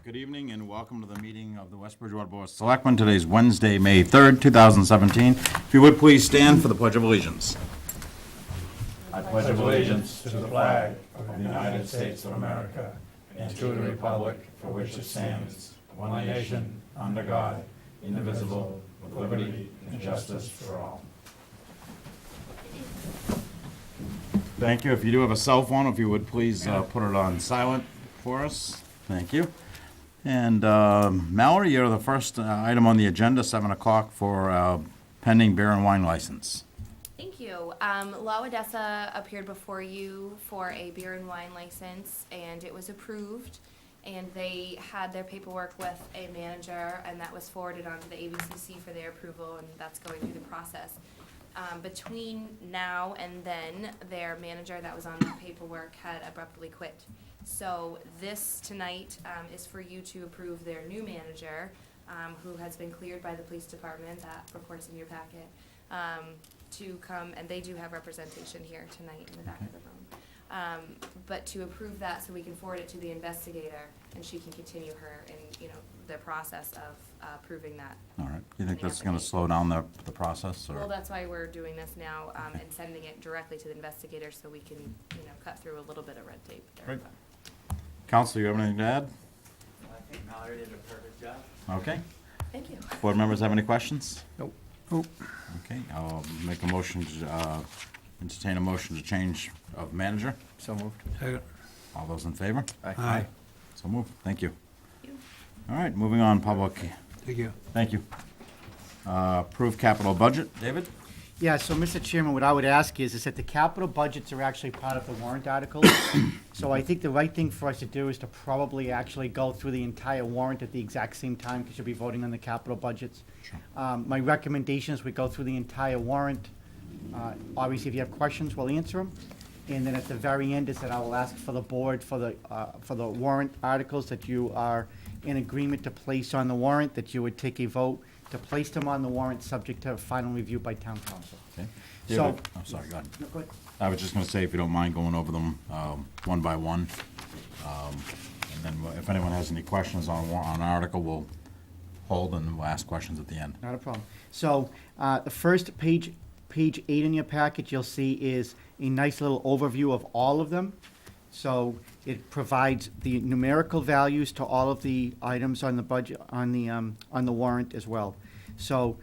Good evening and welcome to the meeting of the West Bridgewater Board of Selectmen. Today's Wednesday, May 3rd, 2017. If you would please stand for the Pledge of Allegiance. I pledge allegiance to the flag of the United States of America and to the republic for which it stands, one nation, under God, indivisible, with liberty and justice for all. Thank you. If you do have a cell phone, if you would please put it on silent for us. Thank you. And Mallory, you're the first item on the agenda, 7 o'clock for pending beer and wine license. Thank you. La Odessa appeared before you for a beer and wine license, and it was approved. And they had their paperwork with a manager, and that was forwarded on to the ABCC for their approval, and that's going through the process. Between now and then, their manager that was on the paperwork had abruptly quit. So this tonight is for you to approve their new manager, who has been cleared by the police department, that reports in your packet, to come, and they do have representation here tonight in the back of the room. But to approve that so we can forward it to the investigator, and she can continue her in, the process of approving that. All right. You think that's going to slow down the process? Or? Well, that's why we're doing this now, and sending it directly to the investigator so we can, cut through a little bit of red tape there. Great. Counsel, you have anything to add? I think Mallory did a perfect job. Okay. Thank you. Board members have any questions? Nope. Okay. I'll make a motion to entertain a motion to change of manager. So moved. All those in favor? Aye. So moved. Thank you. Thank you. All right, moving on, public. Thank you. Thank you. Approved capital budget. David? Yeah, so Mr. Chairman, what I would ask is that the capital budgets are actually part of the warrant articles. So I think the right thing for us to do is to probably actually go through the entire warrant at the exact same time, because you'll be voting on the capital budgets. Sure. My recommendation is we go through the entire warrant. Obviously, if you have questions, we'll answer them. And then at the very end is that I will ask for the board for the warrant articles that you are in agreement to place on the warrant, that you would take a vote to place them on the warrant, subject to final review by town council. Okay. So- David? I'm sorry, go ahead. No, go ahead. I was just going to say, if you don't mind going over them one by one. And then if anyone has any questions on an article, we'll hold and we'll ask questions at the end. Not a problem. So, the first page 8 in your package, you'll see is a nice little overview of all of them. So it provides the numerical values to all of the items on the budget, on the warrant as well. So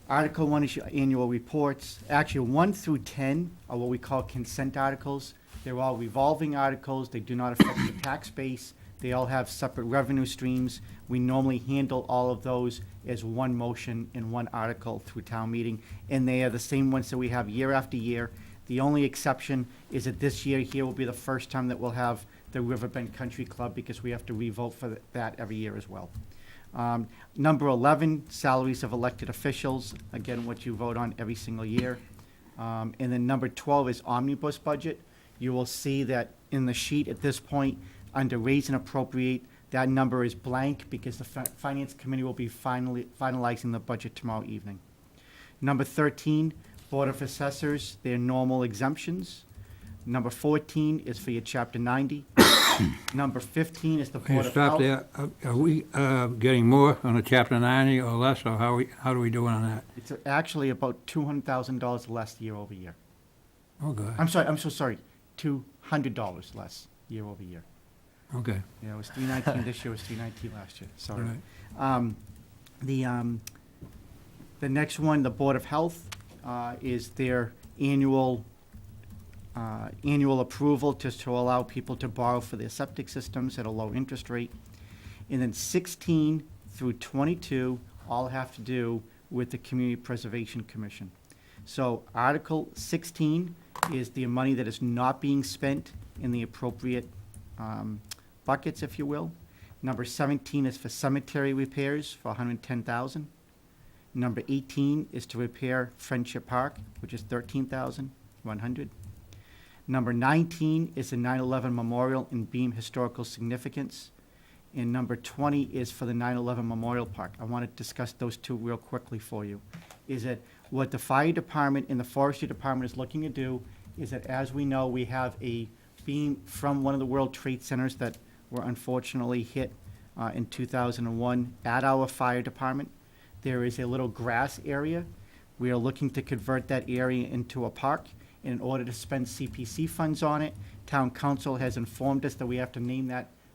Article 1 is your annual reports. Actually, 1 through 10 are what we call consent articles. They're all revolving articles. They do not affect the tax base. They all have separate revenue streams. We normally handle all of those as one motion in one article through town meeting, and they are the same ones that we have year after year. The only exception is that this year here will be the first time that we'll have the Riverbend Country Club, because we have to revote for that every year as well. Number 11, salaries of elected officials, again, what you vote on every single year. And then number 12 is omnibus budget. You will see that in the sheet at this point, under raise and appropriate, that number is blank because the Finance Committee will be finalizing the budget tomorrow evening. Number 13, Board of Assessors, their normal exemptions. Number 14 is for your Chapter 90. Number 15 is the Can you Board of stop Health. there? Are we getting more on the Chapter 90 or less, or how are we doing on that? It's actually about $200,000 less year over year. Oh, good. I'm so sorry, $200 less year over year. Okay. Yeah, it was 319 this year, it was 319 last year, sorry. Right. The next one, the Board of Health, is their annual approval just to allow people to borrow for their septic systems at a low interest rate. And then 16 through 22 all have to do with the Community Preservation Commission. So Article 16 is the money that is not being spent in the appropriate buckets, if you will. Number 17 is for cemetery repairs for $110,000. Number 18 is to repair Friendship Park, which is $13,100. Number 19 is the 9/11 Memorial in Beam Historical Significance. And number 20 is for the 9/11 Memorial Park. I want to discuss those two real quickly for you. Is that what the fire department and the forestry department is looking to do is that, as we know, we have a beam from one of the World Trade Centers that were unfortunately hit in 2001 at our fire department. There is a little grass area. We are looking to convert that area into a park. In order to spend CPC funds on it, town council has informed us that we have to name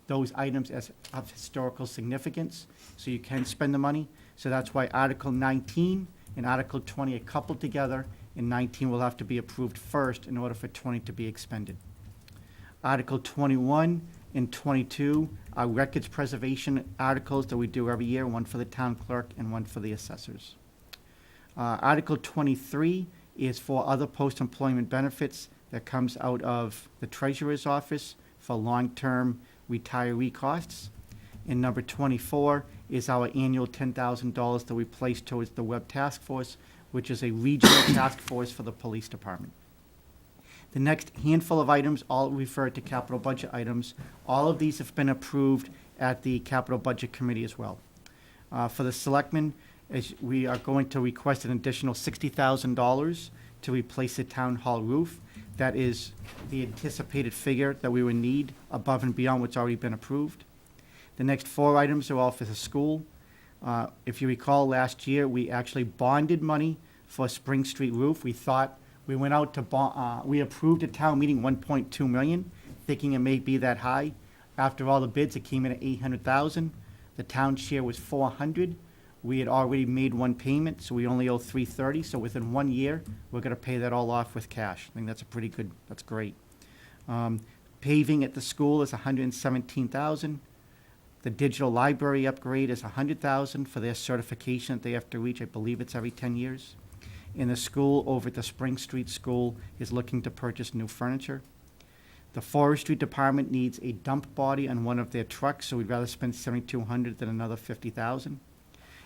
those items as of historical significance, so you can spend the money. So that's why Article 19 and Article 20 are coupled together, and 19 will have to be approved first in order for 20 to be expended. Article 21 and 22 are records preservation articles that we do every year, one for the town clerk and one for the assessors. Article 23 is for other post-employment benefits that comes out of the treasurer's office for long-term retiree costs. And number 24 is our annual $10,000 that we place towards the Web Task Force, which is a regional task force for the police department. The next handful of items all refer to capital budget items. All of these have been approved at the Capital Budget Committee as well. For the selectmen, we are going to request an additional $60,000 to replace the town hall roof. That is the anticipated figure that we would need above and beyond what's already been approved. The next 4 items are all for the school. If you recall, last year, we actually bonded money for Spring Street roof. We went out to we approved at town meeting 1.2 million, thinking it may be that high. After all the bids, it came in at 800,000. The town share was 400. We had already made one payment, so we only owe 330. So within 1 year, we're going to pay that all off with cash. I think that's that's great. Paving at the school is 117,000. The digital library upgrade is 100,000 for their certification that they have to reach. I believe it's every 10 years. And the school over at the Spring Street School is looking to purchase new furniture. The forestry department needs a dump body on one of their trucks, so we'd rather spend 7,200 than another 50,000.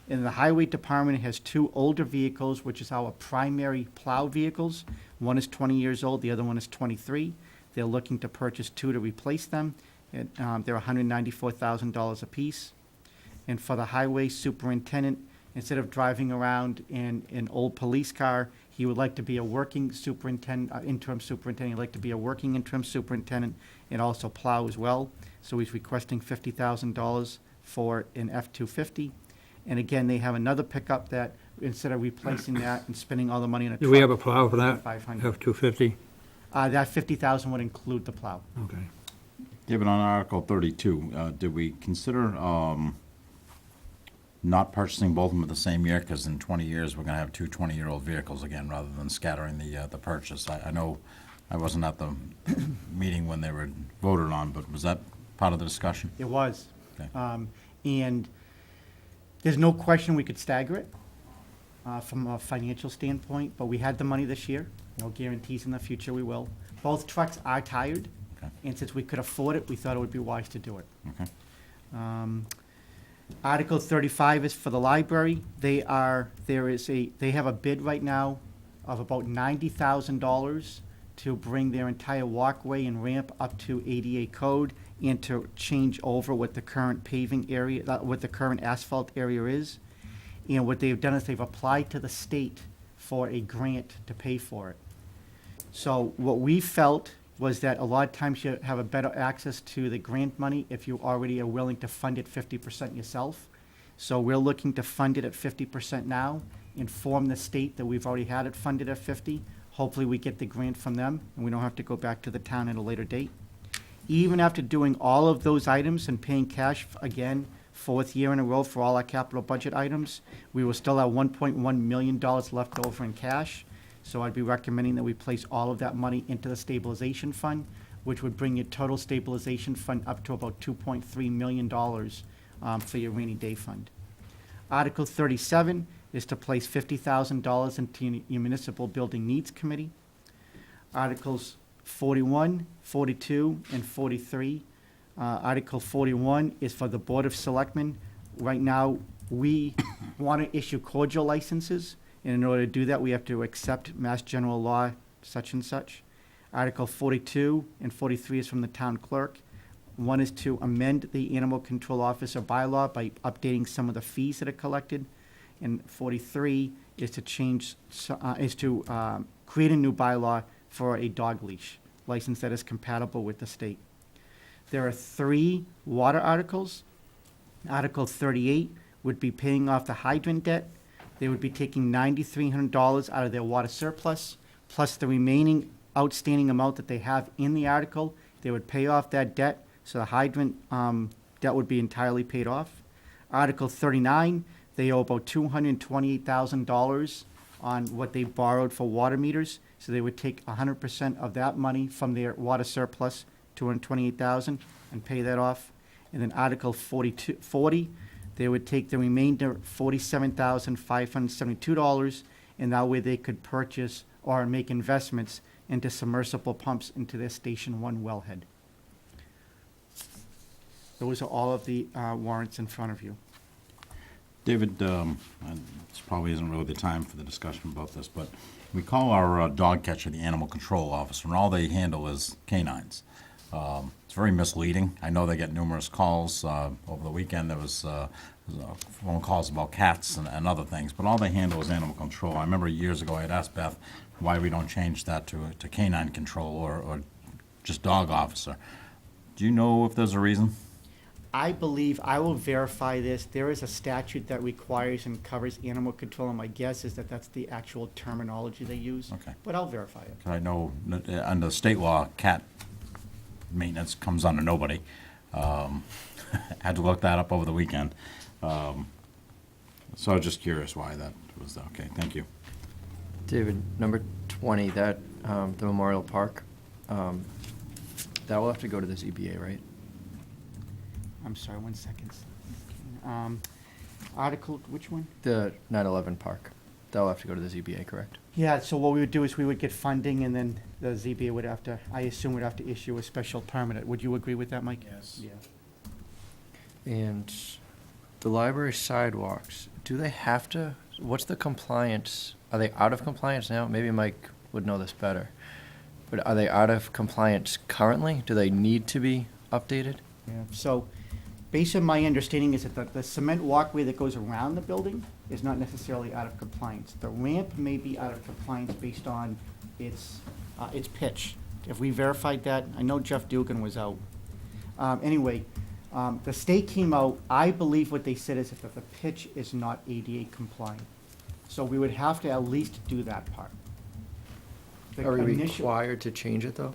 And the highway department has 2 older vehicles, which is our primary plow vehicles. One is 20 years old, the other one is 23. They're looking to purchase 2 to replace them. They're $194,000 apiece. And for the highway superintendent, instead of driving around in an old police car, he would like to be a working superintendent, interim superintendent. He'd like to be a working interim superintendent and also plow as well. So he's requesting $50,000 for an F-250. And again, they have another pickup that, instead of replacing that and spending all the money on a truck. Do we have a plow for that? 500. F-250? That 50,000 would include the plow. Okay. Given on Article 32, did we consider not purchasing both of them at the same year? Because in 20 years, we're going to have 2 20-year-old vehicles again, rather than scattering the purchase. I know I wasn't at the meeting when they were voted on, but was that part of the discussion? It was. Okay. And there's no question we could stagger it from a financial standpoint, but we had the money this year. No guarantees in the future we will. Both trucks are tired, Okay. and since we could afford it, we thought it would be wise to do it. Okay. Article 35 is for the library. They have a bid right now of about $90,000 to bring their entire walkway and ramp up to ADA code and to change over what the current paving area, what the current asphalt area is. And what they've done is they've applied to the state for a grant to pay for it. So what we felt was that a lot of times you have a better access to the grant money if you already are willing to fund it 50% yourself. So we're looking to fund it at 50% now, inform the state that we've already had it funded at 50. Hopefully we get the grant from them and we don't have to go back to the town at a later date. Even after doing all of those items and paying cash, again, 4th year in a row for all our capital budget items, we will still have $1.1 million left over in cash. So I'd be recommending that we place all of that money into the stabilization fund, which would bring your total stabilization fund up to about $2.3 million for your rainy day fund. Article 37 is to place $50,000 into your municipal building needs committee. Articles 41, 42, and 43. Article 41 is for the Board of Selectmen. Right now, we want to issue cordial licenses, and in order to do that, we have to accept Mass General Law such and such. Article 42 and 43 is from the town clerk. One is to amend the animal control officer bylaw by updating some of the fees that are collected. And 43 is to create a new bylaw for a dog leash license that is compatible with the state. There are 3 water articles. Article 38 would be paying off the hydrant debt. They would be taking $9,300 out of their water surplus, plus the remaining outstanding amount that they have in the article. They would pay off that debt, so the hydrant debt would be entirely paid off. Article 39, they owe about $228,000 on what they borrowed for water meters, so they would take 100% of that money from their water surplus, $228,000, and pay that off. And then Article 40, they would take the remainder, $47,572, and that way they could purchase or make investments into submersible pumps into their Station 1 wellhead. Those are all of the warrants in front of you. David, and this probably isn't really the time for the discussion about this, but we call our dog catcher the animal control officer, and all they handle is canines. It's very misleading. I know they get numerous calls. Over the weekend, there was phone calls about cats and other things, but all they handle is animal control. I remember years ago I had asked Beth why we don't change that to canine control or just dog officer. Do you know if there's a reason? I believe, I will verify this, there is a statute that requires and covers animal control, and my guess is that that's the actual terminology they use. Okay. But I'll verify it. I know under state law, cat maintenance comes under nobody. Had to look that up over the weekend. So I was just curious why that was, okay, thank you. David, number 20, that, the Memorial Park, that will have to go to the ZBA, right? I'm sorry, 1 second. Article, which one? The 9/11 Park, that will have to go to the ZBA, correct? Yeah, so what we would do is we would get funding, and then the ZBA would have to, I assume would have to issue a special permit. Would you agree with that, Mike? Yes. Yeah. And the library sidewalks, do they have to, what's the compliance? Are they out of compliance now? Maybe Mike would know this better. But are they out of compliance currently? Do they need to be updated? Yeah, so, based on my understanding is that the cement walkway that goes around the building is not necessarily out of compliance. The ramp may be out of compliance based on its pitch. If we verified that, I know Jeff Dugan was out. Anyway, the state came out, I believe what they said is that the pitch is not ADA compliant. So we would have to at least do that part. The Are we initial- required to change it, though?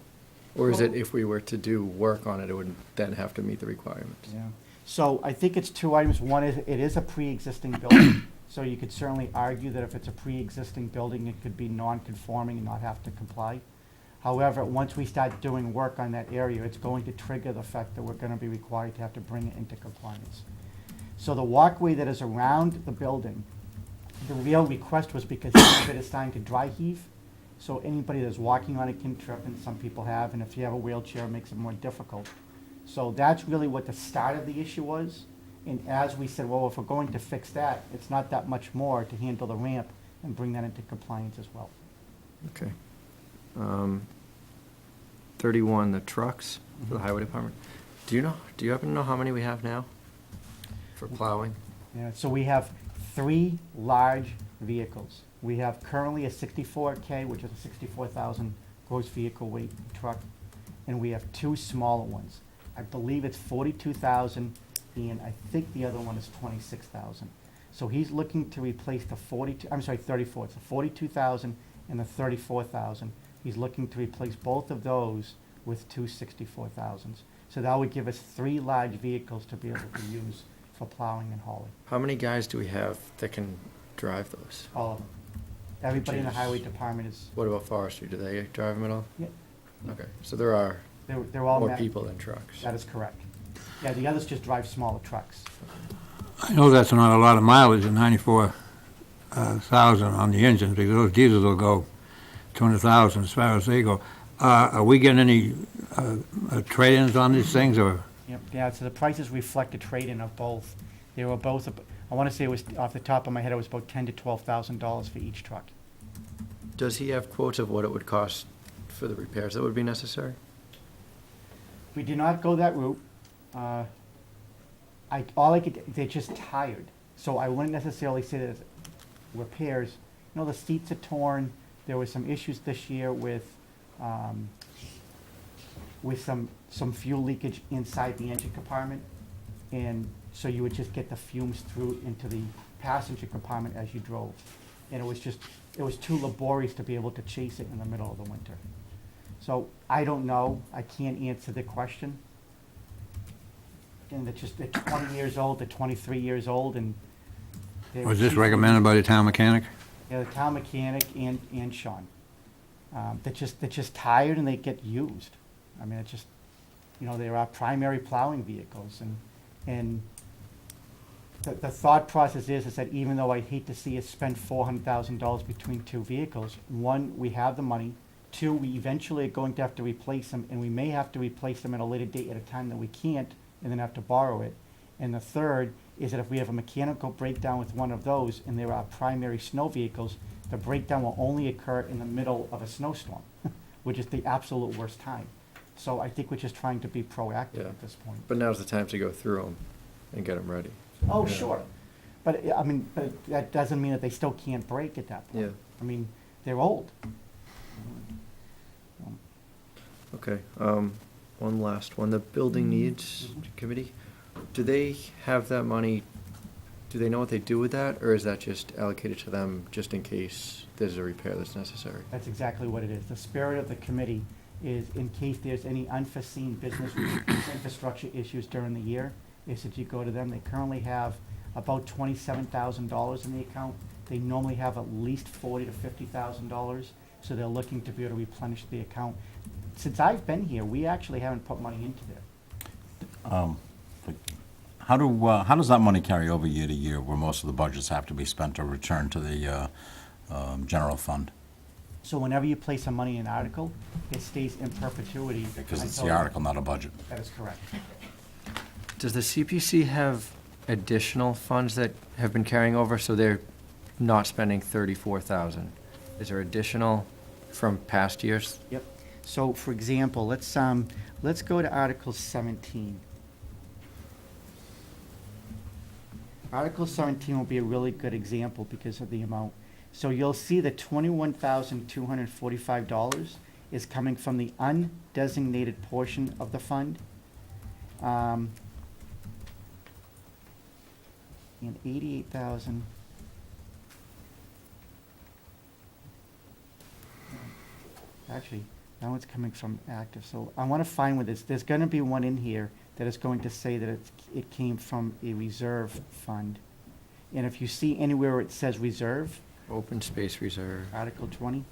Or is it if we were to do work on it, it would then have to meet the requirements? Yeah. So I think it's two items. One is, it is a pre-existing building, so you could certainly argue that if it's a pre-existing building, it could be non-conforming and not have to comply. However, once we start doing work on that area, it's going to trigger the fact that we're gonna be required to have to bring it into compliance. So the walkway that is around the building, the real request was because some of it is starting to dry heave. So anybody that's walking on it can trip, and some people have, and if you have a wheelchair, it makes it more difficult. So that's really what the start of the issue was. And as we said, well, if we're going to fix that, it's not that much more to handle the ramp and bring that into compliance as well. Okay. 31, the trucks for the highway department. Do you happen to know how many we have now for plowing? Yeah, so we have 3 large vehicles. We have currently a 64K, which is a 64,000 gross vehicle weight truck, and we have 2 smaller ones. I believe it's 42,000, and I think the other one is 26,000. So he's looking to replace the 34. It's the 42,000 and the 34,000. He's looking to replace both of those with 2 64,000s. So that would give us 3 large vehicles to be able to use for plowing and hauling, How many guys do we have that can drive those? all of them. Everybody in the Jeez. highway department is, What about forestry? Do they drive them at all? yeah, Okay, so there are they're all. more people than trucks. That is correct. Yeah, the others just drive smaller trucks. I know that's not a lot of mileage at 94,000 on the engines, because those diesels will go 200,000 as far as they go. Are we getting any trade-ins on these things, or? Yep, yeah, so the prices reflect a trade-in of both. They were both, I want to say it was, off the top of my head, it was about $10,000 to $12,000 for each truck. Does he have quotes of what it would cost for the repairs that would be necessary? We did not go that route. They're just tired. So I wouldn't necessarily say that it's repairs. You know, the seats are torn. There were some issues this year with some fuel leakage inside the engine compartment. And So you would just get the fumes through into the passenger compartment as you drove. And it was too laborious to be able to chase it in the middle of the winter. So I don't know, I can't answer the question. And they're 20 years old, they're 23 years old, and. they were Was this cheap- recommended by the town mechanic? Yeah, the town mechanic and Sean. They're just tired and they get used. I mean, it's just, they're our primary plowing vehicles, and the thought process is that even though I'd hate to see us spend $400,000 between two vehicles, one, we have the money, two, we eventually are going to have to replace them, and we may have to replace them at a later date at a time that we can't, and then have to borrow it. And the third is that if we have a mechanical breakdown with one of those, and they're our primary snow vehicles, the breakdown will only occur in the middle of a snowstorm, which is the absolute worst time. So I think we're just trying to be proactive Yeah. at this point. But now's the time to go through them and get them ready. Oh, Yeah. sure. But, I mean, but that doesn't mean that they still can't break at that point. Yeah. I mean, they're old. Okay, one last one, the building needs committee, do they have that money, do they know what they do with that, or is that just allocated to them just in case there's a repair that's necessary? That's exactly what it is. The spirit of the committee is in case there's any unforeseen business infrastructure issues during the year, is that you go to them. They currently have about $27,000 in the account. They normally have at least $40,000 to $50,000, so they're looking to be able to replenish the account. Since I've been here, we actually haven't put money into there. How does that money carry over year to year, where most of the budgets have to be spent or returned to the general fund? So whenever you place some money in an article, it stays in perpetuity. Because it's until- the article, not a budget. That is correct. Does the CPC have additional funds that have been carrying over, so they're not spending 34,000? Is there additional from past years? Yep. So, for example, let's go to Article 17. Article 17 will be a really good example because of the amount. So you'll see that $21,245 is coming from the undesignated portion of the fund. And 88,000. Actually, that one's coming from active, so I want to find where there's going to be one in here that is going to say that it came from a reserve fund. And if you see anywhere where it says reserve, Open space reserve. Article 20.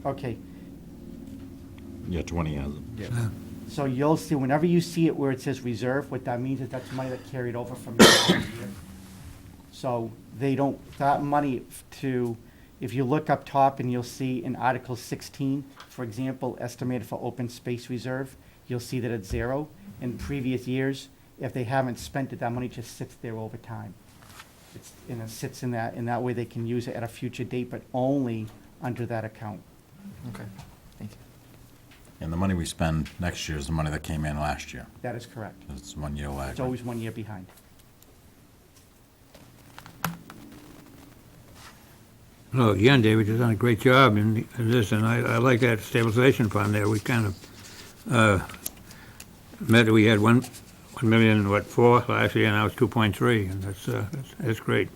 Okay, Yeah, 20 has it. Yeah. so you'll see, whenever you see it where it says reserve, what that means is that's money that carried over from the year. So they don't, that money if you look up top and you'll see in Article 16, for example, estimated for open space reserve, you'll see that it's zero. In previous years, if they haven't spent it, that money just sits there over time. And it sits in that way they can use it at a future date, but only under that account. Okay, thank you. And the money we spend next year is the money that came in last year. That is correct. It's 1 year lag. It's always 1 year behind. Well, again, David, you've done a great job in this, and I like that stabilization fund there. We kind of we had 1,400,000 last year, and now it's 2.3, and that's great.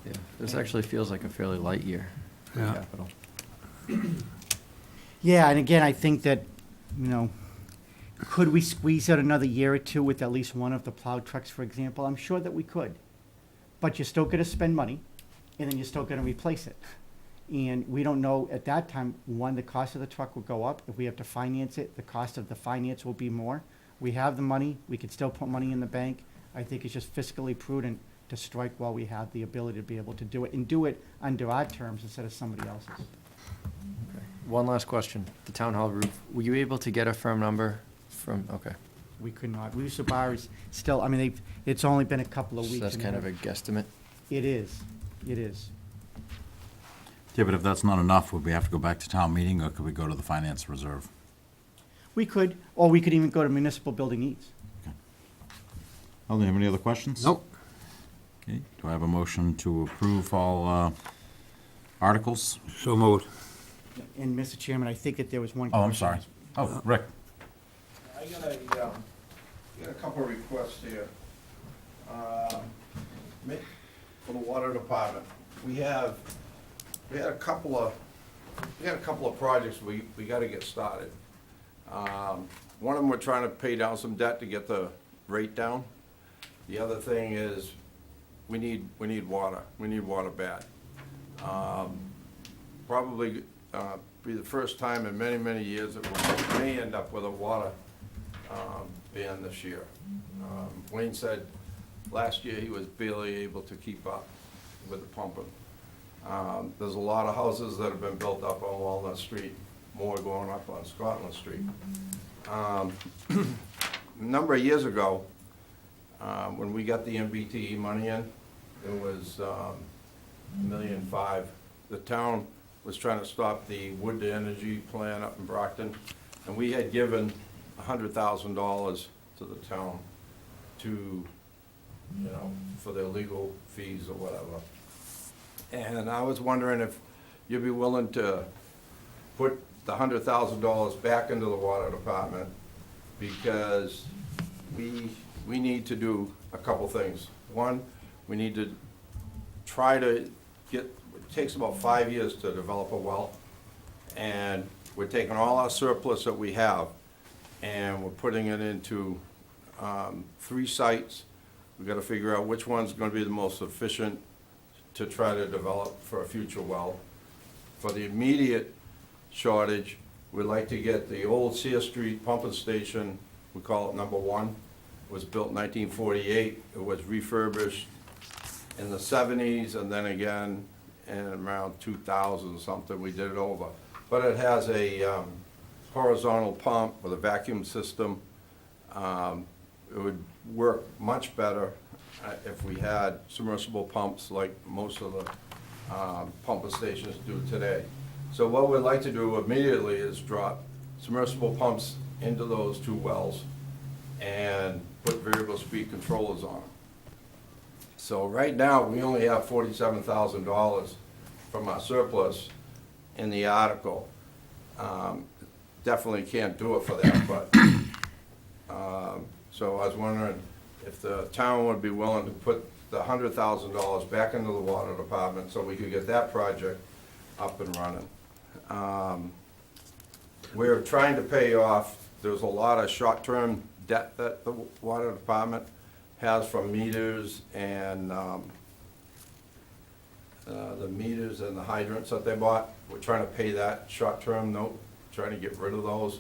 Yeah, this actually feels like a fairly light year for Yeah. capital. Yeah, and again, I think that, could we squeeze out another year or two with at least one of the plowed trucks, for example? I'm sure that we could. But you're still gonna spend money, and then you're still gonna replace it. And we don't know at that time, one, the cost of the truck will go up. If we have to finance it, the cost of the finance will be more. We have the money, we could still put money in the bank. I think it's just fiscally prudent to strike while we have the ability to be able to do it, and do it under our terms instead of somebody else's. Okay. One last question, the town hall roof, were you able to get a firm number from, okay. We could not. Lucia Bar is still, I mean, it's only been a couple of So weeks. that's and kind of they're- a guesstimate? It is. Yeah, but if that's not enough, would we have to go back to town meeting, or could we go to the finance reserve? We could, or we could even go to municipal building needs. Oh, do you have any other questions? Nope. Okay, do I have a motion to approve all articles? So moved. And, Mr. Chairman, I think that there was one. Oh, I'm question. sorry. Oh, Rick. I got a Got a couple of requests here. Ma- For the water department, we had a couple of projects we gotta get started. One of them, we're trying to pay down some debt to get the rate down. The other thing is, we need water. We need water bad. Probably be the first time in many, many years that we may end up with a water ban this year. Wayne said last year he was barely able to keep up with the pumping. There's a lot of houses that have been built up on Walnut Street, more going up on Scotland Street. A number of years ago, when we got the MBTE money in, it was $1.5 million. The town was trying to stop the wood to energy plant up in Brockton, and we had given $100,000 to the town to, for their legal fees or whatever. And I was wondering if you'd be willing to put the $100,000 back into the water department, because we need to do a couple things. One, we need to try to get, it takes about 5 years to develop a well, and we're taking all our surplus that we have, and we're putting it into 3 sites. We've got to figure out which one's going to be the most efficient to try to develop for a future well. For the immediate shortage, we'd like to get the old Sear Street pumping station, we call it number 1. It was built in 1948. It was refurbished in the 70s, and then again in around 2000 something, we did it over. But it has a horizontal pump with a vacuum system. It would work much better if we had submersible pumps like most of the pumping stations do today. So what we'd like to do immediately is drop submersible pumps into those 2 wells and put variable speed controllers on them. So right now, we only have $47,000 from our surplus in the article. Definitely can't do it for that, but, so I was wondering if the town would be willing to put the $100,000 back into the water department so we could get that project up and running. We're trying to pay off, there's a lot of short-term debt that the water department has from meters and the meters and the hydrants that they bought. We're trying to pay that short-term note, trying to get rid of those,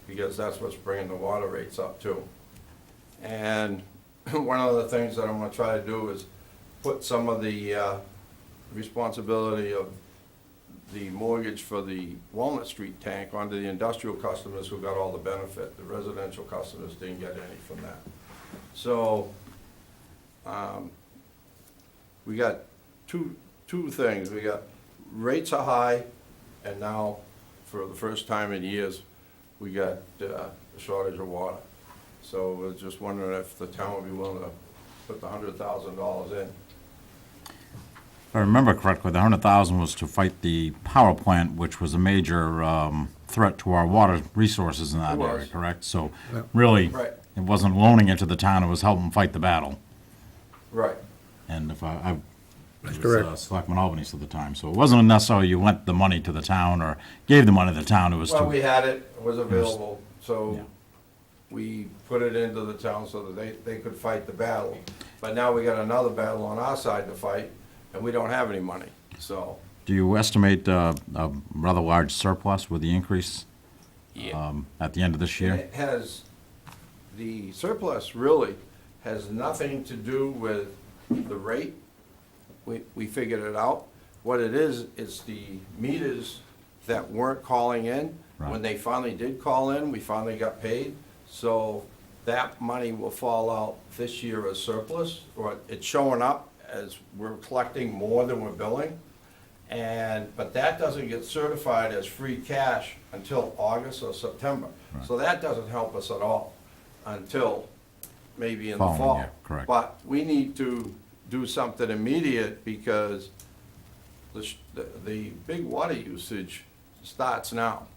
because that's what's bringing the water rates up too. And one of the things that I'm gonna try to do is put some of the responsibility of the mortgage for the Walnut Street tank onto the industrial customers who got all the benefit. The residential customers didn't get any from that. So, we got two things. We got rates are high, and now, for the first time in years, we got a shortage of water. So we're just wondering if the town would be willing to put the $100,000 in. If I remember correctly, the 100,000 was to fight the power plant, which was a major threat to our water resources in that It was. area, correct? So really, Right. it wasn't loaning it to the town, it was helping fight the battle. Right. And if I That's it was, correct. Selectman Albanese at the time, so it wasn't necessarily you lent the money to the town or gave the money to the town, it was Well, we to, had it was available, so Yeah. we put it into the town so that they could fight the battle. But now we got another battle on our side to fight, and we don't have any money, so. do you estimate a rather large surplus with the increase Yeah. at the end of this year? It has, the surplus really has nothing to do with the rate. We figured it out. What it is, it's the meters that weren't calling in. Right. When they finally did call in, we finally got paid. So that money will fall out this year as surplus, or it's showing up as we're collecting more than we're billing. But that doesn't get certified as free cash until August or September. Right. So that doesn't help us at all until maybe in the Following fall. year, correct. But we need to do something immediate, because the big water usage starts now.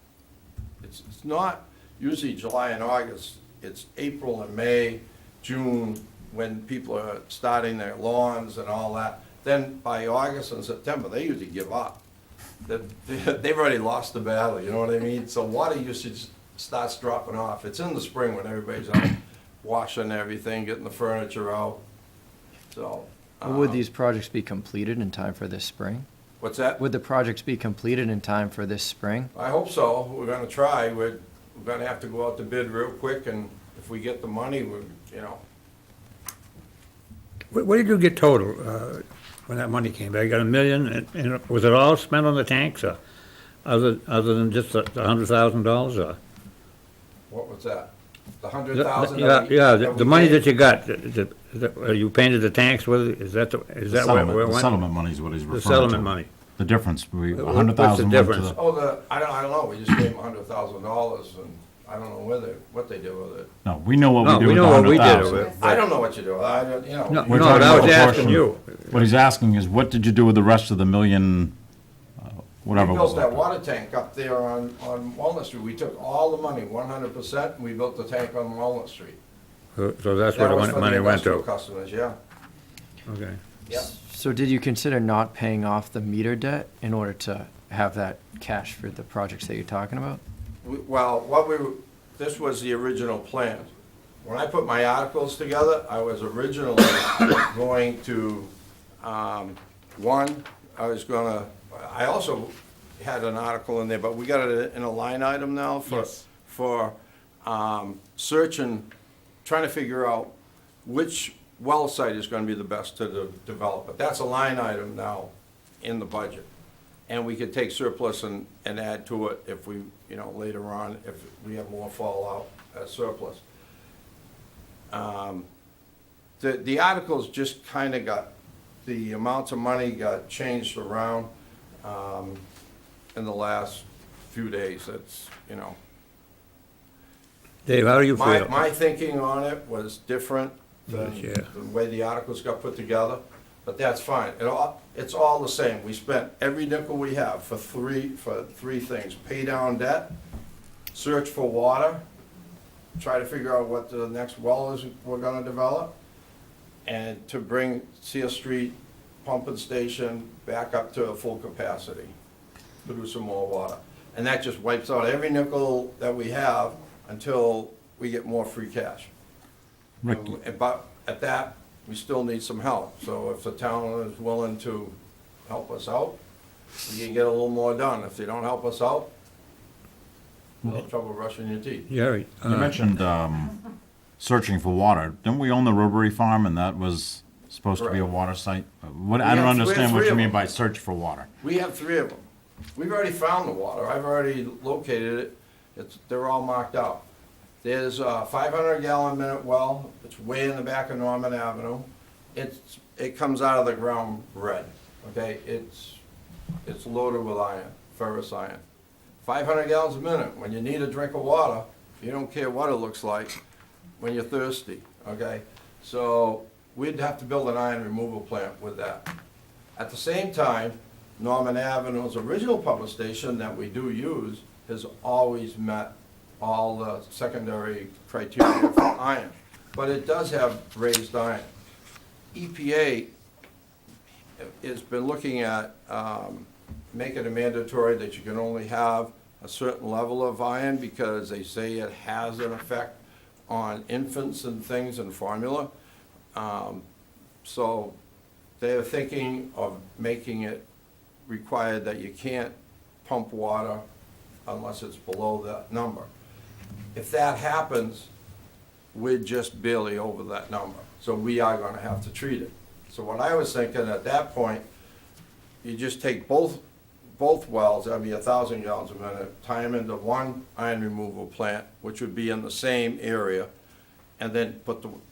It's not usually July and August, it's April and May, June, when people are starting their lawns and all that. Then by August and September, they usually give up. They've already lost the battle, you know what I mean? So water usage starts dropping off. It's in the spring when everybody's out washing everything, getting the furniture out, so. Would these projects be completed in time for this spring? What's that? Would the projects be completed in time for this spring? I hope so. We're gonna try. We're gonna have to go out to bid real quick, and if we get the money, you know. What did you get total, when that money came back? You got $1 million, and was it all spent on the tanks, or other than just the $100,000, or? What was that? The Yeah, 100,000? the money that you got, you painted the tanks with, it? Is that where it Settlement, the went? settlement money is what he's The referring to. settlement money. The difference, What's the 100,000 went to difference? the, Oh, I don't know. We just gave them $100,000, and I don't know what they do with it. no, we know what No, we do we with the know what we did 100,000. with it. I don't know what you do. I don't, you know. No, We're no, talking I about was the asking portion- you. What he's asking is, what did you do with the rest of the million, whatever We was built that left? water tank up there on Walnut Street. We took all the money, 100%, and we built the tank on Walnut Street. So that's where That was the for money went industrial to. customers, yeah. Okay. Yeah. So did you consider not paying off the meter debt in order to have that cash for the projects that you're talking about? Well, this was the original plan. When I put my articles together, I was originally going to, I also had an article in there, but we got it in a line item now for searching, trying to figure out which well site is gonna be the best to develop it. That's a line item now in the budget. And we could take surplus and add to it if we, you know, later on, if we have more fallout as surplus. The articles just kinda got, the amounts of money got changed around, in the last few days. That's, you know. Dave, how do you My, feel? my thinking on it was different than Yeah. the way the articles got put together, but that's fine. It's all the same. We spent every nickel we have for three things: pay down debt, search for water, try to figure out what the next well is we're gonna develop, and to bring Seal Street pumping station back up to full capacity, produce some more water. And that just wipes out every nickel that we have until we get more free cash. Rick, But at that, we still need some help. So if the town is willing to help us out, we can get a little more done. If they don't help us out, we'll have trouble brushing your teeth. Jerry, you mentioned searching for water. Didn't we own the Rotary Farm, and that was supposed to be a Correct. water site? I don't have understand what three you of mean them. by search for water. We have 3 of them. We've already found the water. I've already located it. They're all marked out. There's a 500-gallon minute well. It's way in the back of Norman Avenue. It comes out of the ground red, okay? It's loaded with iron, ferrous iron. 500 gallons a minute. When you need a drink of water, you don't care what it looks like when you're thirsty, okay? So we'd have to build an iron removal plant with that. At the same time, Norman Avenue's original pump station that we do use has always met all the secondary criteria for iron, but it does have raised iron. EPA has been looking at making it mandatory that you can only have a certain level of iron because they say it has an effect on infants and things and formula. So they're thinking of making it required that you can't pump water unless it's below that number. If that happens, we're just barely over that number, so we are gonna have to treat it. So what I was thinking at that point, you just take both wells, that'd be 1,000 gallons a minute, tie them into one iron removal plant, which would be in the same area, and then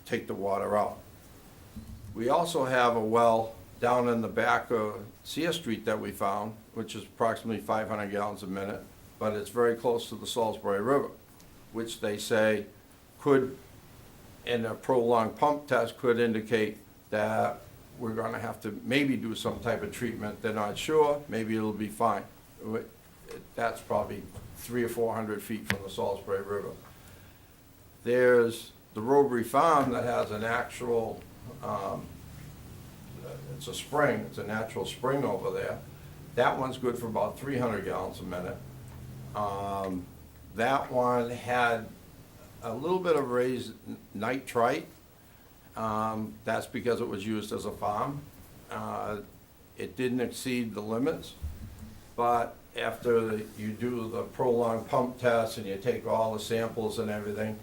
take the water out. We also have a well down in the back of Sear Street that we found, which is approximately 500 gallons a minute, but it's very close to the Salisbury River, which they say could, in a prolonged pump test, could indicate that we're gonna have to maybe do some type of treatment. They're not sure, maybe it'll be fine. That's probably 300 or 400 feet from the Salisbury River. There's the Robury Farm that has an actual, it's a spring, it's a natural spring over there. That one's good for about 300 gallons a minute. That one had a little bit of raised nitrite. That's because it was used as a farm. It didn't exceed the limits, but after you do the prolonged pump test and you take all the samples and everything,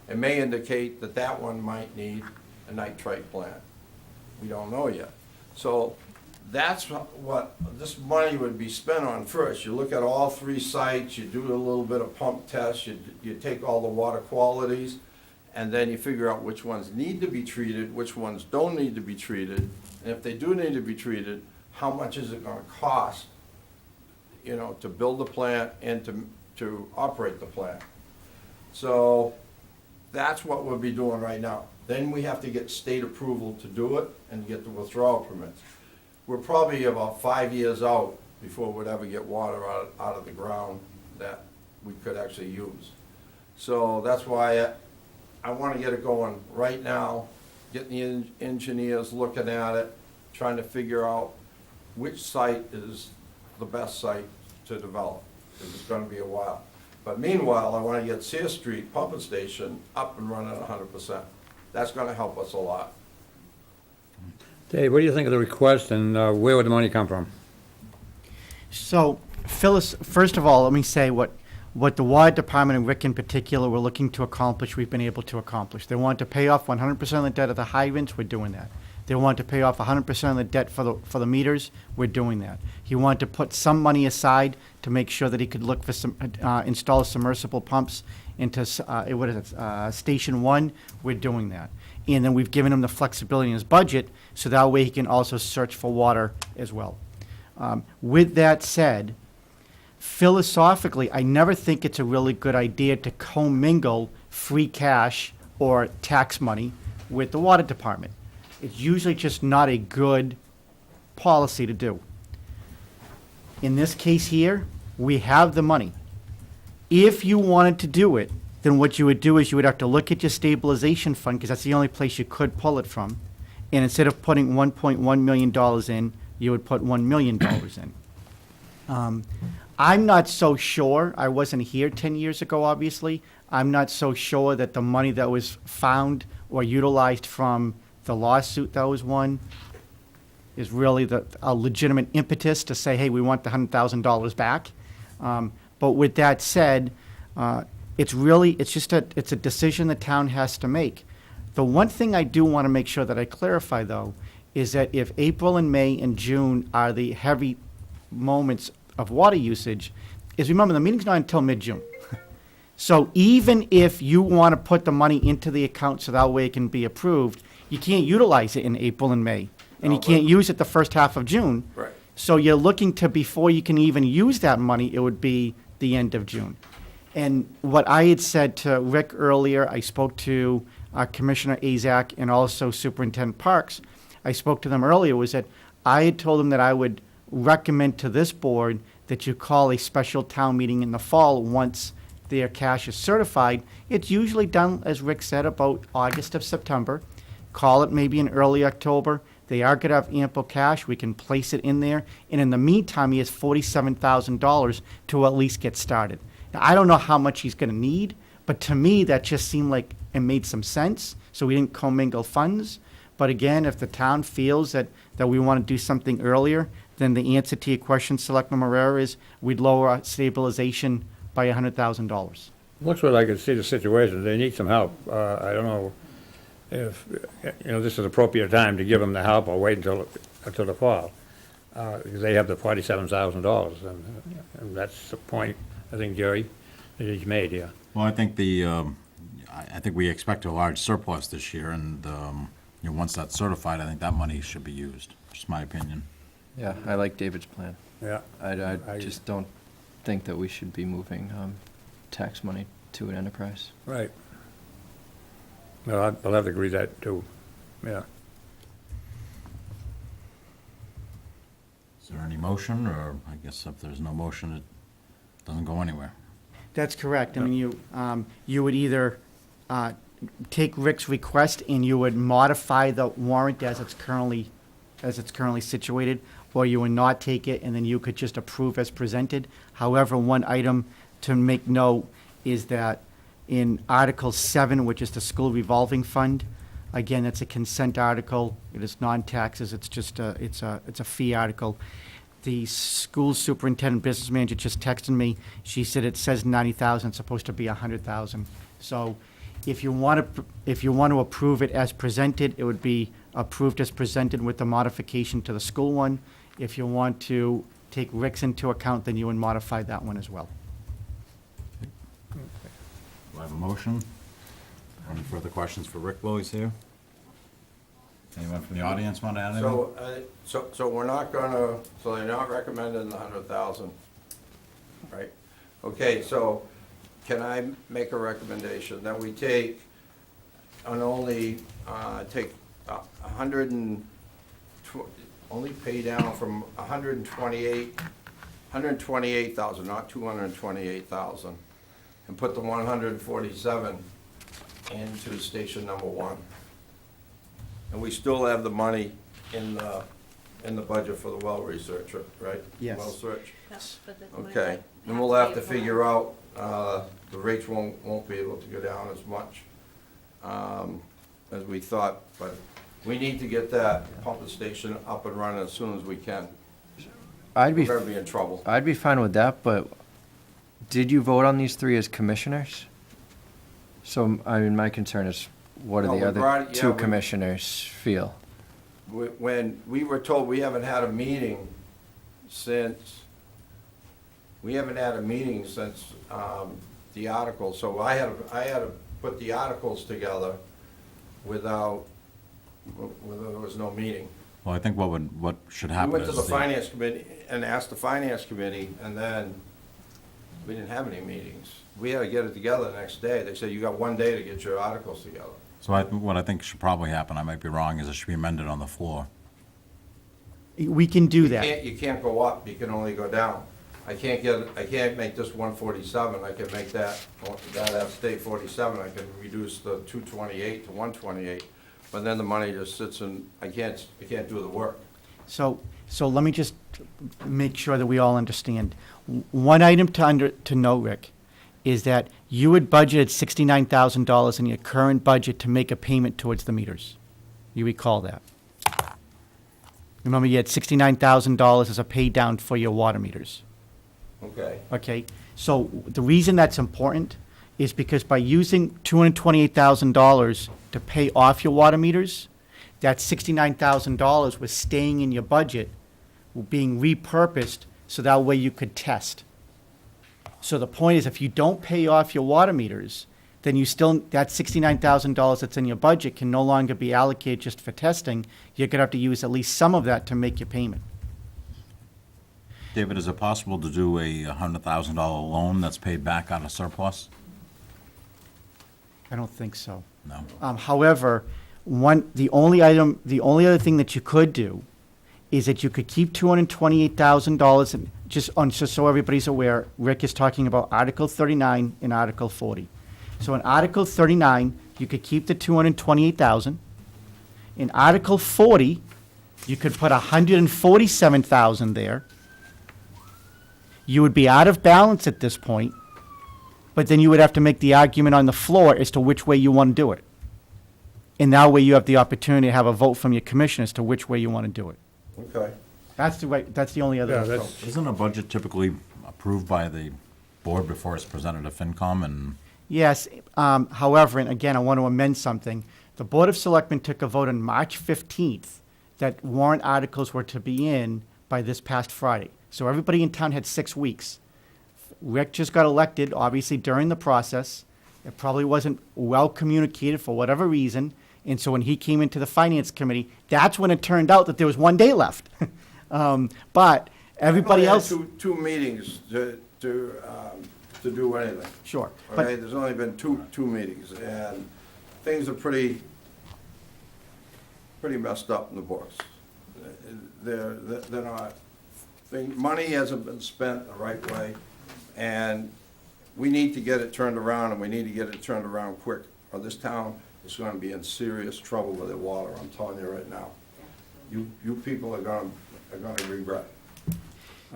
it may indicate that that one might need a nitrite plant. We don't know yet. So that's what this money would be spent on first. You look at all 3 sites, you do a little bit of pump tests, you take all the water qualities, and then you figure out which ones need to be treated, which ones don't need to be treated, and if they do need to be treated, how much is it gonna cost, you know, to build the plant and to operate the plant. So that's what we'll be doing right now. Then we have to get state approval to do it and get the withdrawal permits. We're probably about 5 years out before we'd ever get water out of the ground that we could actually use. So that's why I want to get it going right now, getting the engineers looking at it, trying to figure out which site is the best site to develop, because it's going to be a while. But meanwhile, I want to get Sear Street pumping station up and running 100%. That's going to help us a lot. Dave, what do you think of the request, and where would the money come from? So, Phyllis, first of all, let me say what the water department and Rick in particular were looking to accomplish, we've been able to accomplish. They want to pay off 100% of the debt of the hydrants, we're doing that. They want to pay off 100% of the debt for the meters, we're doing that. He wanted to put some money aside to make sure that he could look for some, install submersible pumps into, Station 1, we're doing that. And then we've given him the flexibility in his budget, so that way he can also search for water as well. With that said, philosophically, I never think it's a really good idea to commingle free cash or tax money with the water department. It's usually just not a good policy to do. In this case here, we have the money. If you wanted to do it, then what you would do is you would have to look at your stabilization fund, because that's the only place you could pull it from. And instead of putting $1.1 million in, you would put $1 million in. I'm not so sure, I wasn't here 10 years ago, obviously. I'm not so sure that the money that was found or utilized from the lawsuit that was won is really a legitimate impetus to say, hey, we want the $100,000 back. But with that said, it's a decision the town has to make. The one thing I do want to make sure that I clarify, though, is that if April and May and June are the heavy moments of water usage, is remember, the meeting's not until mid-June. So even if you want to put the money into the account so that way it can be approved, you can't utilize it in April and May, and you can't use it the first half of June. Right. So you're looking to, before you can even use that money, it would be the end of June. And what I had said to Rick earlier, I spoke to Commissioner Azak and also Superintendent Parks. I spoke to them earlier, was that I had told them that I would recommend to this board that you call a special town meeting in the fall once their cash is certified. It's usually done, as Rick said, about August of September. Call it maybe in early October. They are going to have ample cash. We can place it in there. And in the meantime, he has $47,000 to at least get started. Now, I don't know how much he's going to need, but to me, that just seemed like it made some sense. So we didn't commingle funds. But again, if the town feels that we want to do something earlier, then the answer to your question, Selectman Marrera, is we'd lower our stabilization by $100,000. Looks like I could see the situation. They need some help. I don't know if, this is appropriate time to give them the help or wait until the fall. Because they have the $47,000, and that's the point, I think, Jerry, that he's made here. Well, I think I think we expect a large surplus this year, and, once that's certified, I think that money should be used, just my opinion. Yeah, I like David's plan. Yeah. I just don't think that we should be moving tax money to an enterprise. Right. Well, I'll have to agree with that, too. Yeah. Is there any motion, or I guess if there's no motion, it doesn't go anywhere? That's correct. I mean, you would either take Rick's request and you would modify the warrant as it's currently situated, or you would not take it and then you could just approve as presented. However, one item to make note is that in Article 7, which is the school revolving fund, again, it's a consent article. It is non-taxes. It's just it's a fee article. The school superintendent business manager just texted me. She said it says 90,000, it's supposed to be 100,000. So if you want to approve it as presented, it would be approved as presented with the modification to the school one. If you want to take Rick's into account, then you would modify that one as well. Do I have a motion? Any further questions for Rick while he's here? Anyone from the audience want to add anything? So we're not gonna, so they're not recommending the 100,000, right? Okay, so can I make a recommendation that we take and only take only pay down from 128,000, not 228,000, and put the 147 into station number 1. And we still have the money in the budget for the well research, right? Yes. Well search? Yes. Okay, then we'll have to figure out, the rates won't be able to go down as much as we thought, but we need to get that pumping station up and running as soon as we can. We're gonna be in trouble. I'd be fine with that, but did you vote on these 3 as commissioners? So, I mean, my concern is, what do No, the we other brought it- yeah, 2 we- commissioners feel? When we were told we haven't had a meeting since, the article, so I had to put the articles together without, there was no meeting. Well, I think what should We happen went to is the finance committee and asked the finance committee, and then we didn't have any meetings. We had to get it together the next day. They said, you got 1 day to get your articles together. So what I think should probably happen, I might be wrong, is it should be amended on the floor. We can do that. You can't go up, you can only go down. I can't make this 147, I can make that have to stay 47, I can reduce the 228 to 128, but then the money just sits in, I can't do the work. So let me just make sure that we all understand. One item to know, Rick, is that you had budgeted $69,000 in your current budget to make a payment towards the meters. You recall that? Remember, you had $69,000 as a pay down for your water meters. Okay. Okay, so the reason that's important is because by using $228,000 to pay off your water meters, that $69,000 was staying in your budget, being repurposed, so that way you could test. So the point is, if you don't pay off your water meters, then you still, that $69,000 that's in your budget can no longer be allocated just for testing. You're gonna have to use at least some of that to make your payment. David, is it possible to do a $100,000 loan that's paid back out of surplus? I don't think so. No. However, the only other thing that you could do is that you could keep $228,000, and just so everybody's aware, Rick is talking about Article 39 and Article 40. So in Article 39, you could keep the $228,000. In Article 40, you could put $147,000 there. You would be out of balance at this point, but then you would have to make the argument on the floor as to which way you want to do it. And that way you have the opportunity to have a vote from your commission as to which way you want to do it. Okay. That's the only other Yeah, approach. that's, Isn't a budget typically approved by the board before it's presented to FinCom and? Yes, however, and again, I want to amend something. The Board of Selectmen took a vote on March 15th that warrant articles were to be in by this past Friday. So everybody in town had 6 weeks. Rick just got elected, obviously, during the process. It probably wasn't well communicated for whatever reason. And so when he came into the Finance Committee, that's when it turned out that there was 1 day left. But everybody else. Two meetings to do anything. Sure. Okay, But there's only been two meetings, and things are pretty messed up in the books. They're not, money hasn't been spent the right way, and we need to get it turned around, and we need to get it turned around quick, or this town is gonna be in serious trouble with their water, I'm telling you right now. You people are gonna regret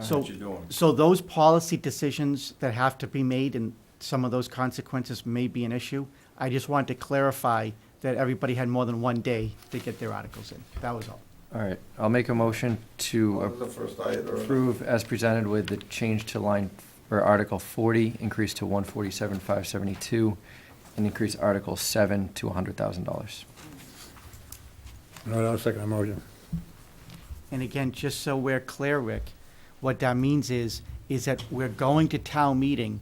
So, what you're doing. so those policy decisions that have to be made, and some of those consequences may be an issue, I just wanted to clarify that everybody had more than one day to get their articles in. That was all. All right, I'll make a motion to That was the first I had heard. approve as presented with the change to line, or Article 40, increase to 147,572, and increase Article 7 to $100,000. No, I'll second the motion. And again, just so we're clear, Rick, what that means is that we're going to town meeting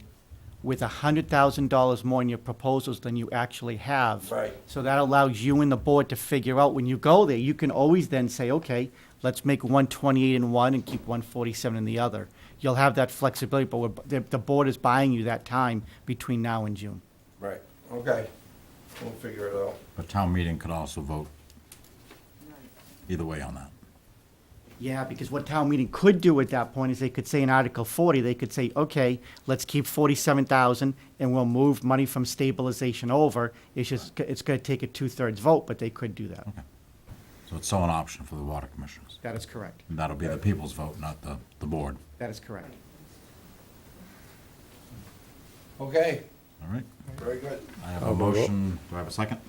with $100,000 more in your proposals than you actually have. Right. So that allows you and the board to figure out, when you go there, you can always then say, okay, let's make 128 in one and keep 147 in the other. You'll have that flexibility, but the board is buying you that time between now and June. Right, okay, we'll figure it out. But town meeting could also vote either way on that. Yeah, because what town meeting could do at that point is they could say in Article 40, they could say, okay, let's keep 47,000 and we'll move money from stabilization over. It's just, it's gonna take a 2/3 vote, but they could do that. So it's still an option for the water commissioners. That is correct. And that'll be the people's vote, not the board. That is correct. Okay, All right? very good. I have a I'll vote. motion. Do I have a second?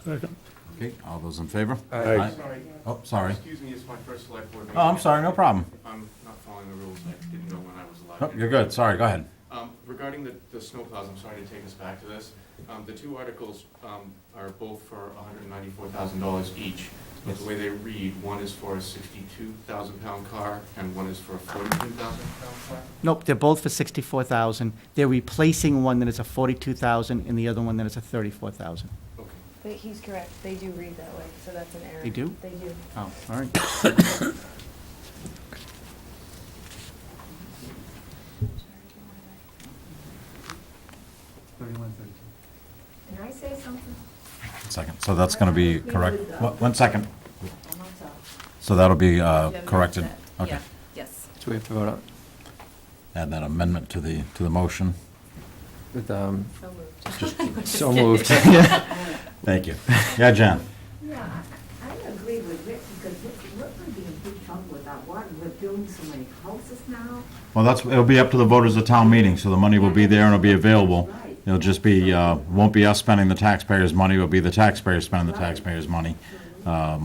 Second. Okay, all those in favor? Aye. Sorry. Oh, sorry. Excuse me, it's my first select board meeting. Oh, I'm sorry, no problem. I'm not following the rules, I didn't know when I was allowed. Oh, you're good. Sorry, go ahead. Regarding the snowplows, I'm sorry to take us back to this. The two articles are both for $194,000 each. But the way they read, one is for a 62,000-pound car and one is for a 42,000-pound car? Nope, they're both for 64,000. They're replacing one that is a 42,000 and the other one that is a 34,000. Okay. But he's correct, they do read that way, so that's an error. They do? They do. Oh, all right. Can I say something? Second. So that's going to be correct. One second. I'm not sorry. So that'll be Jim corrected. notes it. Okay. Yeah, yes. So we have to vote on, Add that amendment to the motion. with, So moved. just so moved. Thank you. Yeah, Jen? Yeah, I agree with Rick, because we're going to be in big trouble with our water. We're building so many houses now. Well, it'll be up to the voters of town meeting, so the money will be there and it'll be available. Right. It'll just be, won't be us spending the taxpayers' money, it'll be the taxpayers spending the taxpayers' money. I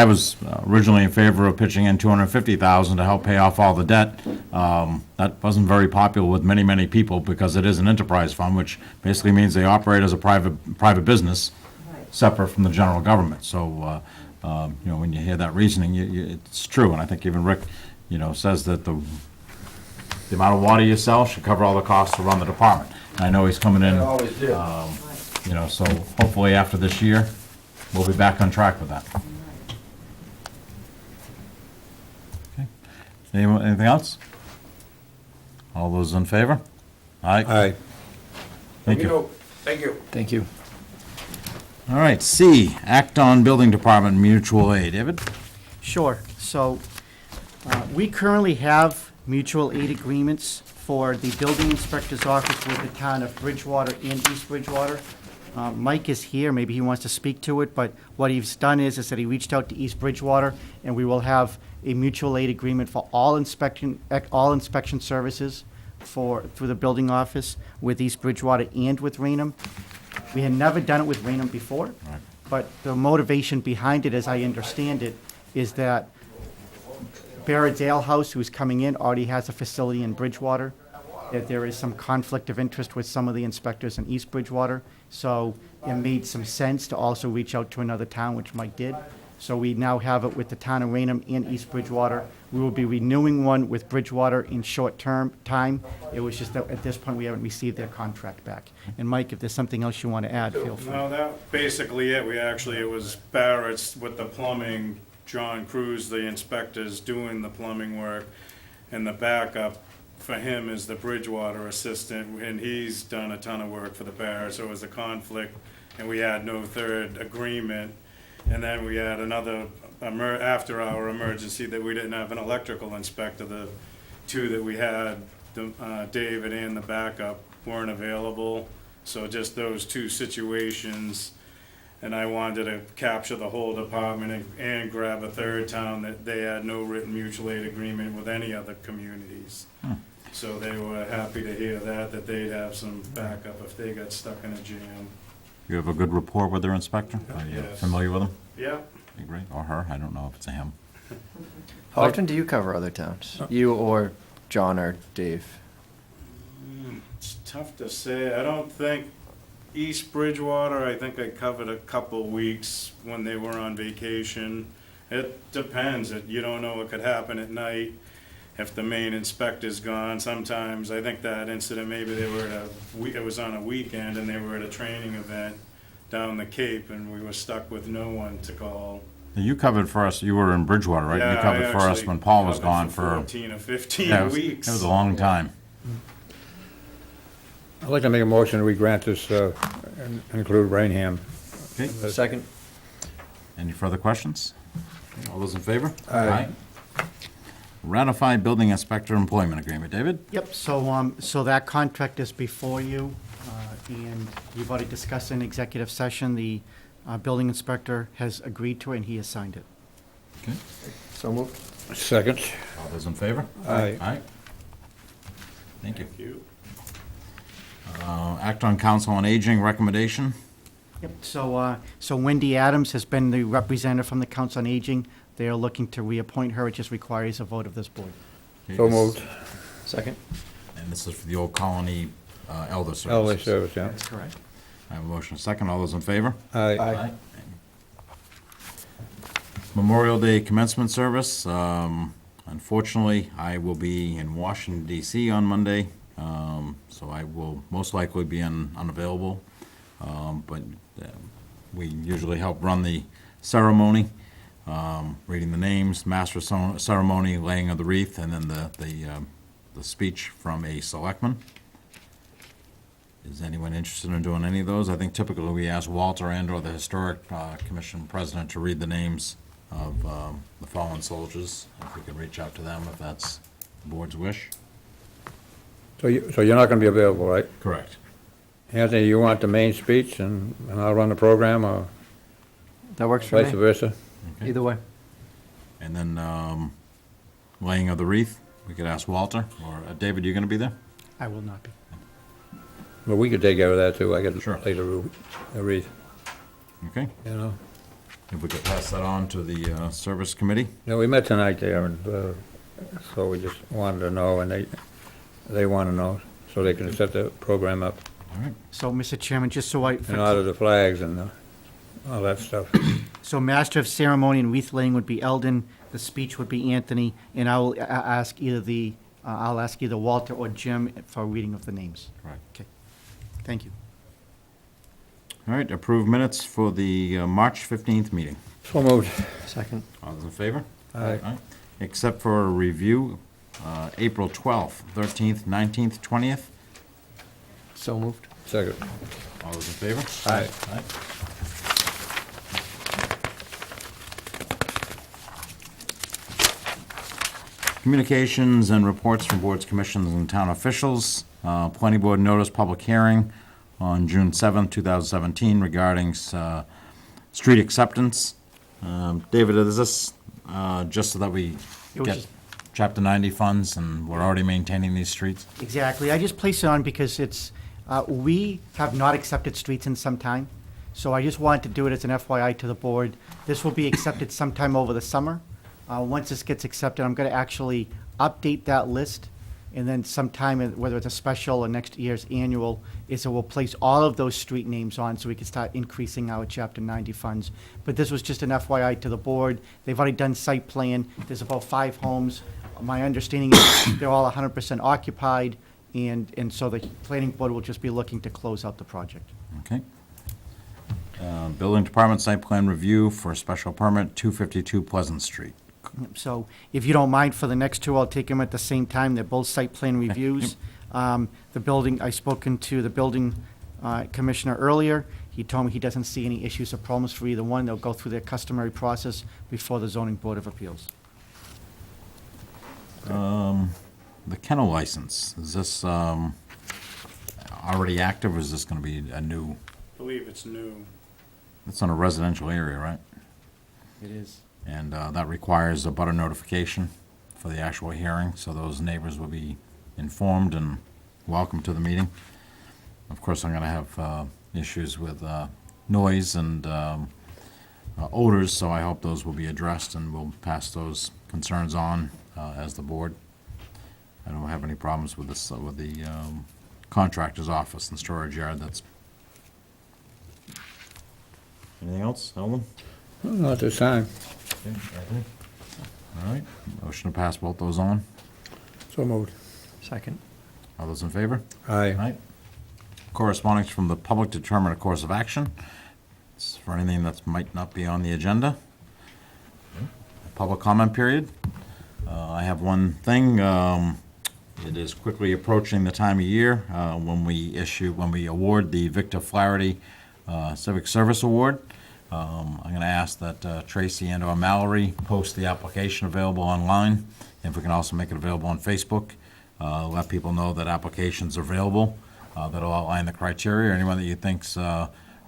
was originally in favor of pitching in $250,000 to help pay off all the debt. That wasn't very popular with many, many people because it is an enterprise fund, which basically means they operate as a private business, Right. separate from the general government. So, when you hear that reasoning, it's true, and I think even Rick, says that the amount of water you sell should cover all the costs to run the department. And I know he's coming in, It always did. so hopefully after this year, we'll be back on track with that. Okay. Anything else? All those in favor? Aye. Aye. Thank you. Thank you. Thank you. All right, C, act on building department mutual aid. David? Sure. So, we currently have mutual aid agreements for the building inspector's office with the town of Bridgewater and East Bridgewater. Mike is here, maybe he wants to speak to it, but what he's done is that he reached out to East Bridgewater, and we will have a mutual aid agreement for all inspection services through the building office with East Bridgewater and with Rainham. We had never done it with Rainham before, Right. but the motivation behind it, as I understand it, is that Barrett's Ale House, who's coming in, already has a facility in Bridgewater, that there is some conflict of interest with some of the inspectors in East Bridgewater, so it made some sense to also reach out to another town, which Mike did. So we now have it with the town of Rainham and East Bridgewater. We will be renewing one with Bridgewater in short-term time. It was just that at this point, we haven't received their contract back. And Mike, if there's something else you want to add, feel free. No, that, basically it, it was Barrett's with the plumbing, John Cruz, the inspector's doing the plumbing work, and the backup for him is the Bridgewater assistant, and he's done a ton of work for the Barrett, so it was a conflict, and we had no third agreement. And then we had another after-hour emergency that we didn't have an electrical inspector. The two that we had, David and the backup, weren't available. So just those two situations, and I wanted to capture the whole department and grab a third town that they had no written mutual aid agreement with any other communities. So they were happy to hear that they'd have some backup if they got stuck in a jam. You have a good rapport with their inspector? Are you Yes. familiar with him? Yeah. Great, or her, I don't know if it's a him. How often do you cover other towns? You or John or Dave? It's tough to say. I don't think East Bridgewater, I think I covered a couple weeks when they were on vacation. It depends. You don't know what could happen at night if the main inspector's gone. Sometimes, I think that incident, maybe they were it was on a weekend and they were at a training event down the Cape and we were stuck with no one to call. You covered for us, you were in Bridgewater, right? Yeah, You covered I for us actually when Paul was covered gone for for, 14 or 15 yeah, weeks. it was a long time. I'd like to make a motion, we grant this, and include Rainham. Okay, Second? any further questions? All those in favor? Aye. Ratify building inspector employment agreement. David? Yep, so that contract is before you, and you've already discussed in executive session. The building inspector has agreed to it, and he has signed it. Okay. So moved. Second. All those in favor? Aye. Aye. Thank you. Thank you. Act on council on aging recommendation. Yep, so Wendy Adams has been the representative from the Council on Aging. They are looking to reappoint her. It just requires a vote of this board. Okay, So this- moved. Second? And this is for the Old Colony Elder Services. Elderly service, yeah. That's correct. I have a motion, a second. All those in favor? Aye. Memorial Day commencement service. Unfortunately, I will be in Washington DC on Monday, so I will most likely be unavailable. But we usually help run the ceremony, reading the names, master ceremony, laying of the wreath, and then the speech from a selectman. Is anyone interested in doing any of those? I think typically we ask Walter and/or the Historic Commission President to read the names of the fallen soldiers. If we could reach out to them, if that's the board's wish. So you're not gonna be available, right? Correct. Anthony, you want the main speech and I'll run the program, or That works for vice me. versa? Okay. Either way. And then laying of the wreath, we could ask Walter, or David, you gonna be there? I will not be. Well, we could take care of that too. I could Sure. lay the wreath, Okay, you know? if we could pass that on to the service committee. Yeah, we met tonight there, and so we just wanted to know, and they want to know, so they can set the program up, All right. So, Mr. Chairman, just so and order the flags and all that stuff. So Master of Ceremony and wreath laying would be Eldon, the speech would be Anthony, and I will ask either Walter or Jim for a reading of the names. Correct. Okay, thank you. All right, approved minutes for the March 15th meeting. So moved. Second? All those in favor? Aye. Except for a review, April 12th, 13th, 19th, 20th. So moved. Second. All those in favor? Aye. Communications and reports from boards, commissions, and town officials. Planning board notice public hearing on June 7th, 2017 regarding street acceptance. David, is this just so that we It was get just- Chapter 90 funds and we're already maintaining these streets? Exactly. I just placed it on because we have not accepted streets in some time. So I just wanted to do it as an FYI to the board. This will be accepted sometime over the summer. Once this gets accepted, I'm going to actually update that list. And then sometime, whether it's a special or next year's annual, we'll place all of those street names on so we can start increasing our Chapter 90 funds. But this was just an FYI to the board. They've already done site plan. There's about 5 homes. My understanding is they're all 100% occupied, and so the planning board will just be looking to close out the project. Okay. Building department site plan review for a special permit, 252 Pleasant Street. So if you don't mind, for the next two, I'll take them at the same time. They're both site plan reviews. The building, I've spoken to the building commissioner earlier. He told me he doesn't see any issues or problems for either one. They'll go through their customary process before the zoning board of appeals. The kennel license, is this, already active, or is this gonna be a new, I believe it's new. it's on a residential area, right? It is. And that requires a butter notification for the actual hearing, so those neighbors will be informed and welcome to the meeting. Of course, I'm gonna have issues with noise and odors, so I hope those will be addressed, and we'll pass those concerns on as the board. I don't have any problems with this, with the contractor's office and storage yard, that's... Anything else, Ellen? Not at this time. All right, motion to pass both those on. So moved. Second. All those in favor? Aye. Right. Correspondence from the public to determine a course of action. It's for anything that might not be on the agenda. Public comment period. I have one thing. It is quickly approaching the time of year when we award the Victor Flaherty Civic Service Award. I'm going to ask that Tracy and/or Mallory post the application available online. If we can also make it available on Facebook, let people know that applications are available. That'll outline the criteria. Anyone that you think's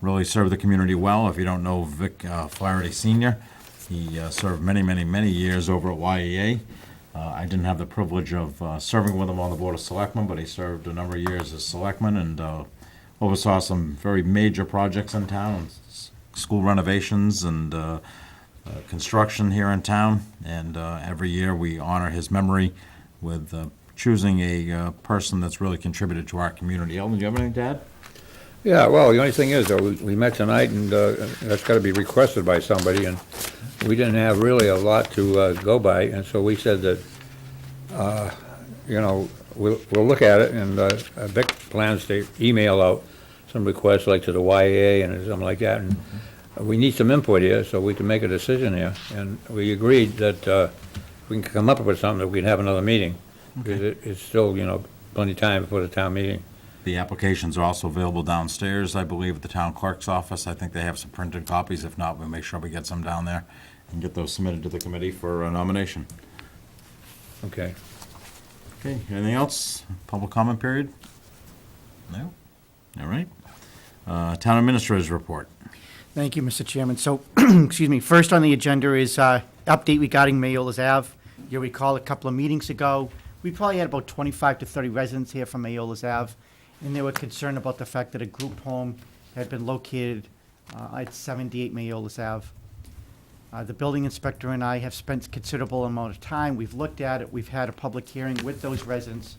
really served the community well. If you don't know Vic Flaherty Sr., he served many, many, many years over at YEA. I didn't have the privilege of serving with him on the Board of Selectmen, but he served a number of years as selectman and oversaw some very major projects in town, school renovations and construction here in town. And every year we honor his memory with choosing a person that's really contributed to our community. Ellen, do you have anything to add? Yeah, well, the only thing is, though, we met tonight, and that's got to be requested by somebody, and we didn't have really a lot to go by, and so we said that, we'll look at it, and Vic plans to email out some requests, like to the YA and something like that, and we need some input here, so we can make a decision here, and we agreed that if we can come up with something, that we'd have another meeting, because it's still, plenty of time before the town meeting. The applications are also available downstairs, I believe, at the town clerk's office. I think they have some printed copies. If not, we'll make sure we get some down there and get those submitted to the committee for a nomination. Okay. Okay, anything else? Public comment period? No? All right. Town administrator's report. Thank you, Mr. Chairman. So, excuse me, first on the agenda is update regarding Mayola's Ave. You'll recall a couple of meetings ago, we probably had about 25 to 30 residents here from Mayola's Ave, and they were concerned about the fact that a group home had been located at 78 Mayola's Ave. The building inspector and I have spent considerable amount of time. We've looked at it. We've had a public hearing with those residents,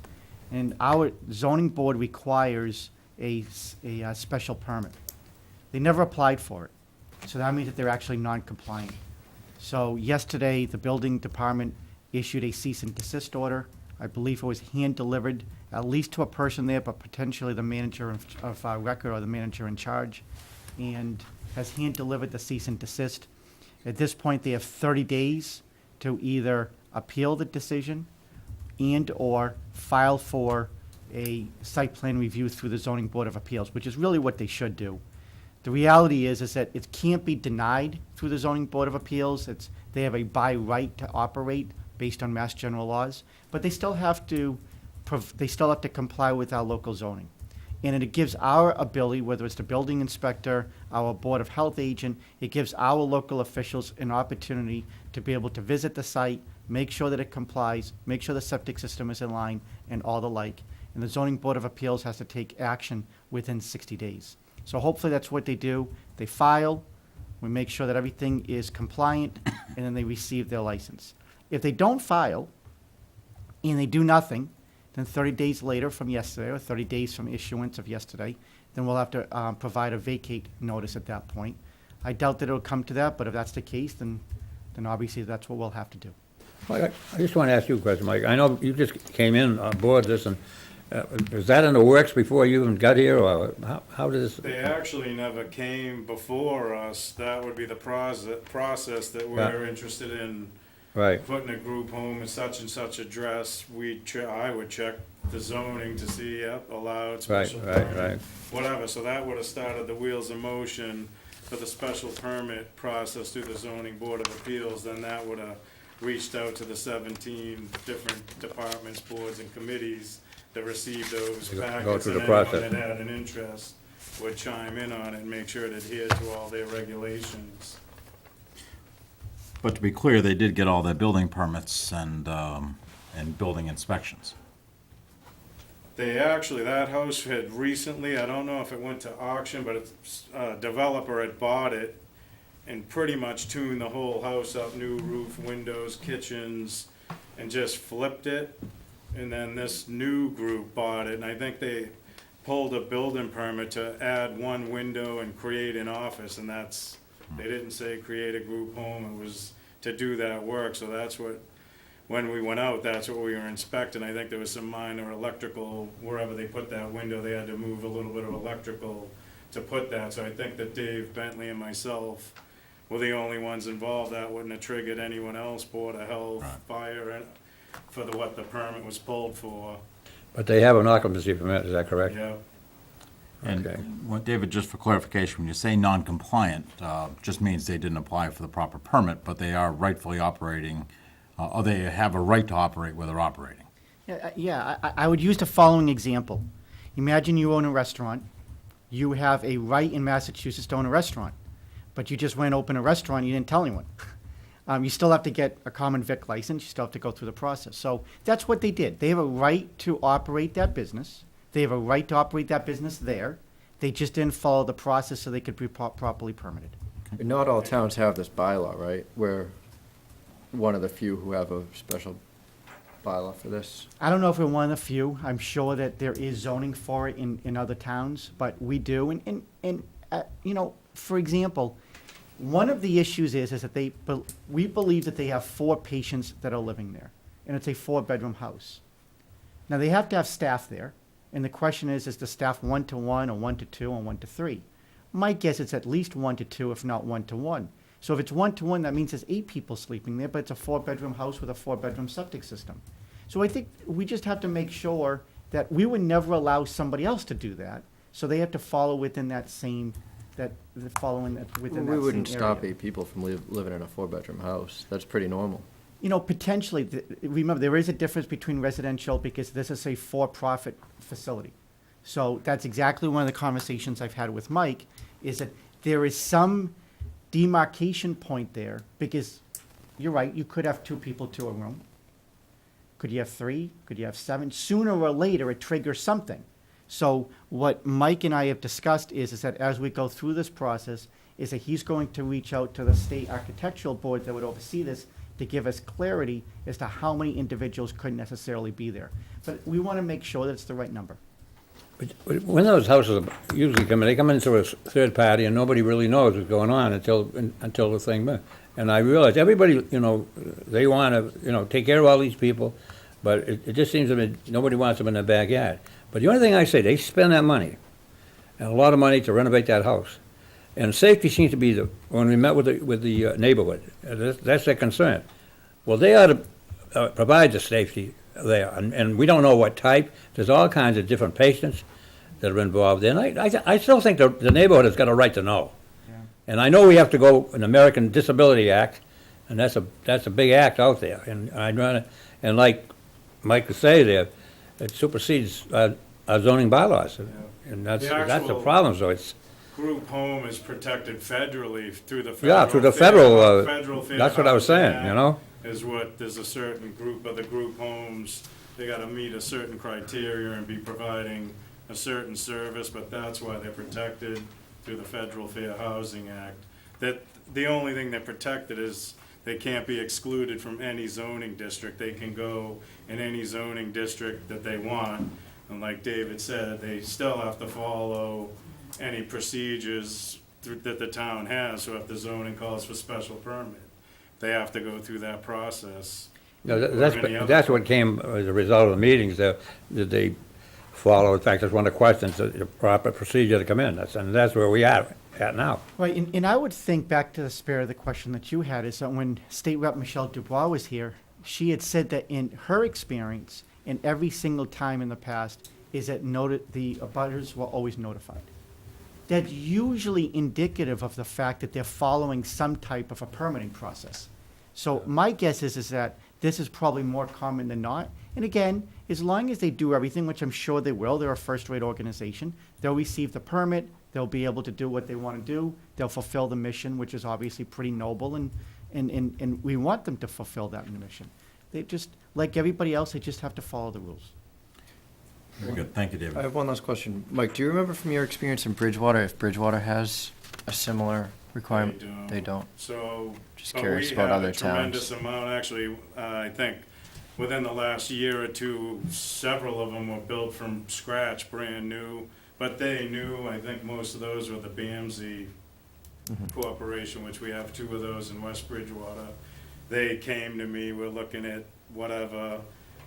and our zoning board requires a special permit. They never applied for it, so that means that they're actually non-compliant. So yesterday, the building department issued a cease and desist order. I believe it was hand-delivered, at least to a person there, but potentially the manager of record or the manager in charge, and has hand-delivered the cease and desist. At this point, they have 30 days to either appeal the decision and/or file for a site plan review through the Zoning Board of Appeals, which is really what they should do. The reality is that it can't be denied through the Zoning Board of Appeals. They have a by right to operate based on Mass General laws, but they still have to comply with our local zoning. And it gives our ability, whether it's the building inspector, our Board of Health agent, it gives our local officials an opportunity to be able to visit the site, make sure that it complies, make sure the septic system is in line, and all the like. And the Zoning Board of Appeals has to take action within 60 days. So hopefully that's what they do. They file, we make sure that everything is compliant, and then they receive their license. If they don't file, and they do nothing, then 30 days later from yesterday, or 30 days from issuance of yesterday, then we'll have to provide a vacate notice at that point. I doubt that it'll come to that, but if that's the case, then obviously that's what we'll have to do. Well, I just want to ask you a question, Mike. I know you just came in on board this, and is that in the works before you even got here, or how does this? They actually never came before us. That would be the process that we're interested in. Right. Putting a group home in such and such address. I would check the zoning to see, yep, allowed, special permit, right. whatever. So that would have started the wheels in motion for the special permit process through the Zoning Board of Appeals. Then that would have reached out to the 17 different departments, boards, and committees to receive those Go packets, through and the anyone process. that had an interest would chime in on it and make sure it adhered to all their regulations. But to be clear, they did get all their building permits and building inspections. They actually, that house had recently, I don't know if it went to auction, but a developer had bought it and pretty much tuned the whole house up, new roof, windows, kitchens, and just flipped it. And then this new group bought it, and I think they pulled a building permit to add one window and create an office, and that's, they didn't say create a group home, it was to do that work, so that's what, when we went out, that's what we were inspecting. I think there was some minor electrical, wherever they put that window, they had to move a little bit of electrical to put that, so I think that Dave Bentley and myself were the only ones involved. That wouldn't have triggered anyone else, Board of Health, Right. Fire, and for what the permit was pulled for, But they have an occupancy permit, is that correct? yeah. And Okay. what, David, just for clarification, when you say non-compliant, just means they didn't apply for the proper permit, but they are rightfully operating, or they have a right to operate where they're operating. I would use the following example. Imagine you own a restaurant. You have a right in Massachusetts to own a restaurant, but you just went and opened a restaurant, you didn't tell anyone. You still have to get a common vic license, you still have to go through the process. So that's what they did. They have a right to operate that business. They have a right to operate that business there. They just didn't follow the process so they could be properly permitted. Not all towns have this bylaw, right? We're one of the few who have a special bylaw for this. I don't know if we're one of the few. I'm sure that there is zoning for it in other towns, but we do. And you know, for example, one of the issues is that we believe that they have 4 patients that are living there, and it's a 4-bedroom house. Now, they have to have staff there, and the question is the staff 1-to-1 or 1-to-2 or 1-to-3? My guess it's at least 1-to-2, if not 1-to-1. So if it's 1-to-1, that means there's 8 people sleeping there, but it's a 4-bedroom house with a 4-bedroom septic system. So I think we just have to make sure that we would never allow somebody else to do that, so they have to follow within that same, within that same area. We wouldn't stop 8 people from living in a 4-bedroom house. That's pretty normal. You know, potentially, remember, there is a difference between residential because this is a for-profit facility. So that's exactly one of the conversations I've had with Mike, is that there is some demarcation point there, because you're right, you could have 2 people to a room. Could you have 3? Could you have 7? Sooner or later, it triggers something. So what Mike and I have discussed is that as we go through this process, is that he's going to reach out to the state architectural board that would oversee this to give us clarity as to how many individuals could necessarily be there. But we want to make sure that it's the right number. But when those houses usually come in, they come in through a third party, and nobody really knows what's going on until the thing. And I realize everybody, you know, they want to, you know, take care of all these people, but it just seems to me nobody wants them in their backyard. But the only thing I say, they spend that money, and a lot of money to renovate that house. And safety seems to be when we met with the neighborhood, that's their concern. Well, they ought to provide the safety there, and we don't know what type. There's all kinds of different patients that are involved in. I still think the neighborhood has got a right to know. Yeah. And I know we have to go an American Disability Act, and that's a big act out there. And I'd rather, and like Mike was saying there, it supersedes our zoning bylaws, and that's the actual problem. So it's. Group home is protected federally through the federal. Yeah, through the federal, Federal Fair that's what I was Housing saying, Act you know? Is what, there's a certain group of the group homes, they gotta meet a certain criteria and be providing a certain service, but that's why they're protected through the Federal Fair Housing Act. That, the only thing they're protected is they can't be excluded from any zoning district. They can go in any zoning district that they want, and like David said, they still have to follow any procedures that the town has, so if the zoning calls for special permit, they have to go through that process. No, Or any other- that's what came as a result of the meetings, that they follow. In fact, that's one of the questions, the proper procedure to come in. And that's where we are at now. Right, and I would think back to the spirit of the question that you had, is that when State Rep Michelle Dubois was here, she had said that in her experience, and every single time in the past, is that the abutters were always notified. That's usually indicative of the fact that they're following some type of a permitting process. So my guess is that this is probably more common than not. And again, as long as they do everything, which I'm sure they will, they're a first-rate organization, they'll receive the permit, they'll be able to do what they want to do, they'll fulfill the mission, which is obviously pretty noble, and we want them to fulfill that mission. They just, like everybody else, they just have to follow the rules. Very good, thank you, I David. have one last question. Mike, do you remember from your experience in Bridgewater if Bridgewater has a similar requirement? They don't. So. Just but curious we about have other a tremendous towns. amount, actually, I think, within the last year or two, several of them were built from scratch, brand new. But they knew, I think most of those were the BMZ Corporation, which we have 2 of those in West Bridgewater. They came to me, we're looking at whatever,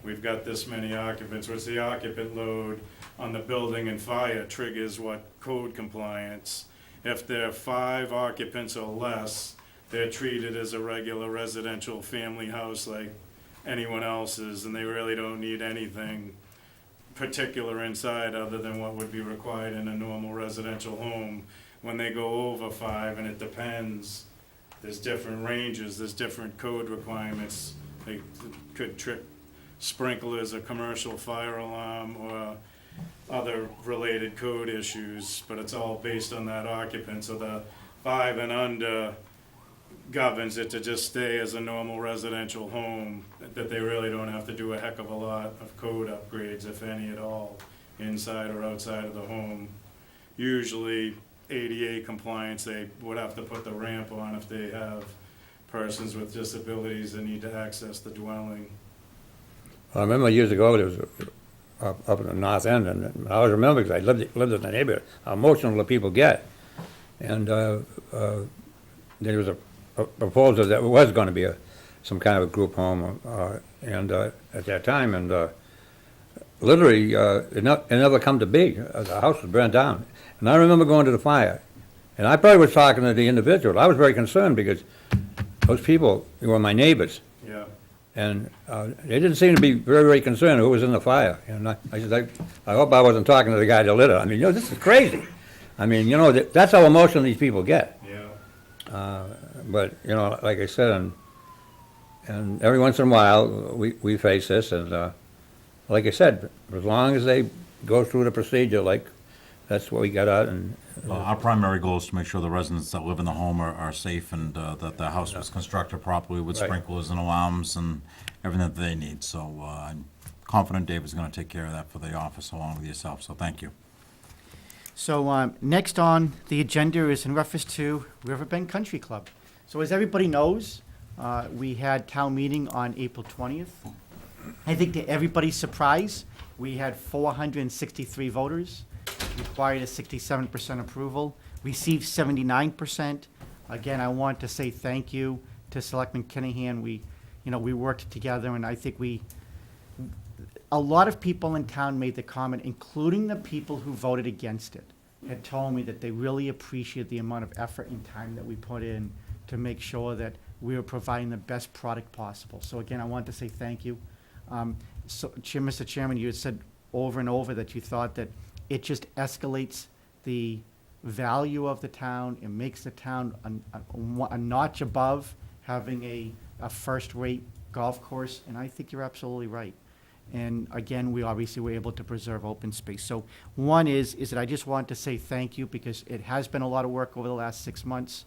we've got this many occupants, what's the occupant load on the building and fire triggers what code compliance. If there are 5 occupants or less, they're treated as a regular residential family house like anyone else's, and they really don't need anything particular inside other than what would be required in a normal residential home. When they go over 5, and it depends, there's different ranges, there's different code requirements. They could trip sprinklers, a commercial fire alarm, or other related code issues, but it's all based on that occupant. So the 5 and under governs it to just stay as a normal residential home, that they really don't have to do a heck of a lot of code upgrades, if any at all, inside or outside of the home. Usually ADA compliance, they would have to put the ramp on if they have persons with disabilities that need to access the dwelling. I remember years ago, there was up in the north end, and I always remember because I lived in the neighborhood, how emotional the people get. And there was a proposal that was going to be some kind of a group home, and at that time, and literally, it never come to be. The house was burned down. And I remember going to the fire, and I probably was talking to the individual. I was very concerned because those people were my neighbors. Yeah. And they didn't seem to be very, very concerned who was in the fire. And I said, I hope I wasn't talking to the guy that lit it. I mean, this is crazy. I mean, that's how emotional these people get. Yeah. But, like I said, and every once in a while, we face this. And like I said, as long as they go through the procedure, that's what we got out. And Our primary goal is to make sure the residents that live in the home are safe, and that the house was constructed properly with Right. sprinklers and alarms and everything that they need. So I'm confident David's going to take care of that for the office along with yourself, so thank you. So next on the agenda is in reference to Riverbend Country Club. So as everybody knows, we had town meeting on April 20th. I think to everybody's surprise, we had 463 voters, required a 67% approval, received 79%. Again, I want to say thank you to Selectman Kennahan. We worked together, and I think a lot of people in town made the comment, including the people who voted against it, had told me that they really appreciate the amount of effort and time that we put in to make sure that we were providing the best product possible. So again, I want to say thank you. Mr. Chairman, you had said over and over that you thought that it just escalates the value of the town. It makes the town a notch above having a first-rate golf course, and I think you're absolutely right. And again, we obviously were able to preserve open space. So one is that I just want to say thank you, because it has been a lot of work over the last 6 months,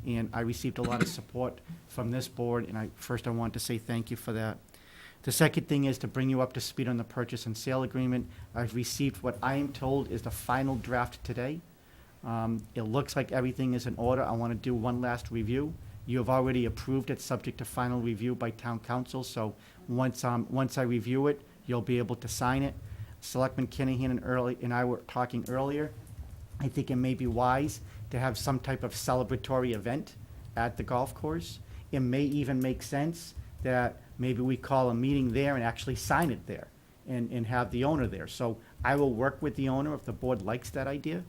and I received a lot of support from this board, and I want to say thank you for that. The second thing is to bring you up to speed on the purchase and sale agreement. I've received what I am told is the final draft today. It looks like everything is in order. I want to do one last review. You have already approved it, subject to final review by town council, so once I review it, you'll be able to sign it. Selectman Kennahan and I were talking earlier. I think it may be wise to have some type of celebratory event at the golf course. It may even make sense that maybe we call a meeting there and actually sign it there and have the owner there. So I will work with the owner if the board likes that idea.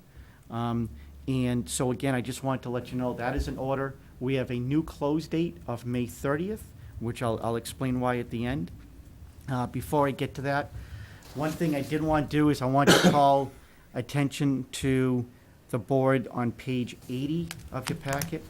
And so again, I just wanted to let you know that is in order. We have a new close date of May 30th, which I'll explain why at the end. Before I get to that, one thing I did want to do is I want to call attention to the board on page 80 of your packet.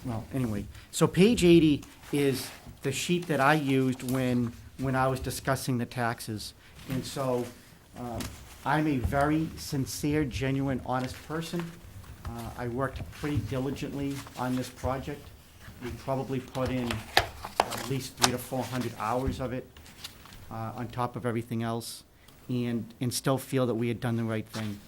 well, anyway, so page 80 is the sheet that I used when I was discussing the taxes. And so, I'm a very sincere, genuine, honest person. I worked pretty diligently on this project. We probably put in at least 300 to 400 hours of it, on top of everything else, and still feel that we had done the right thing.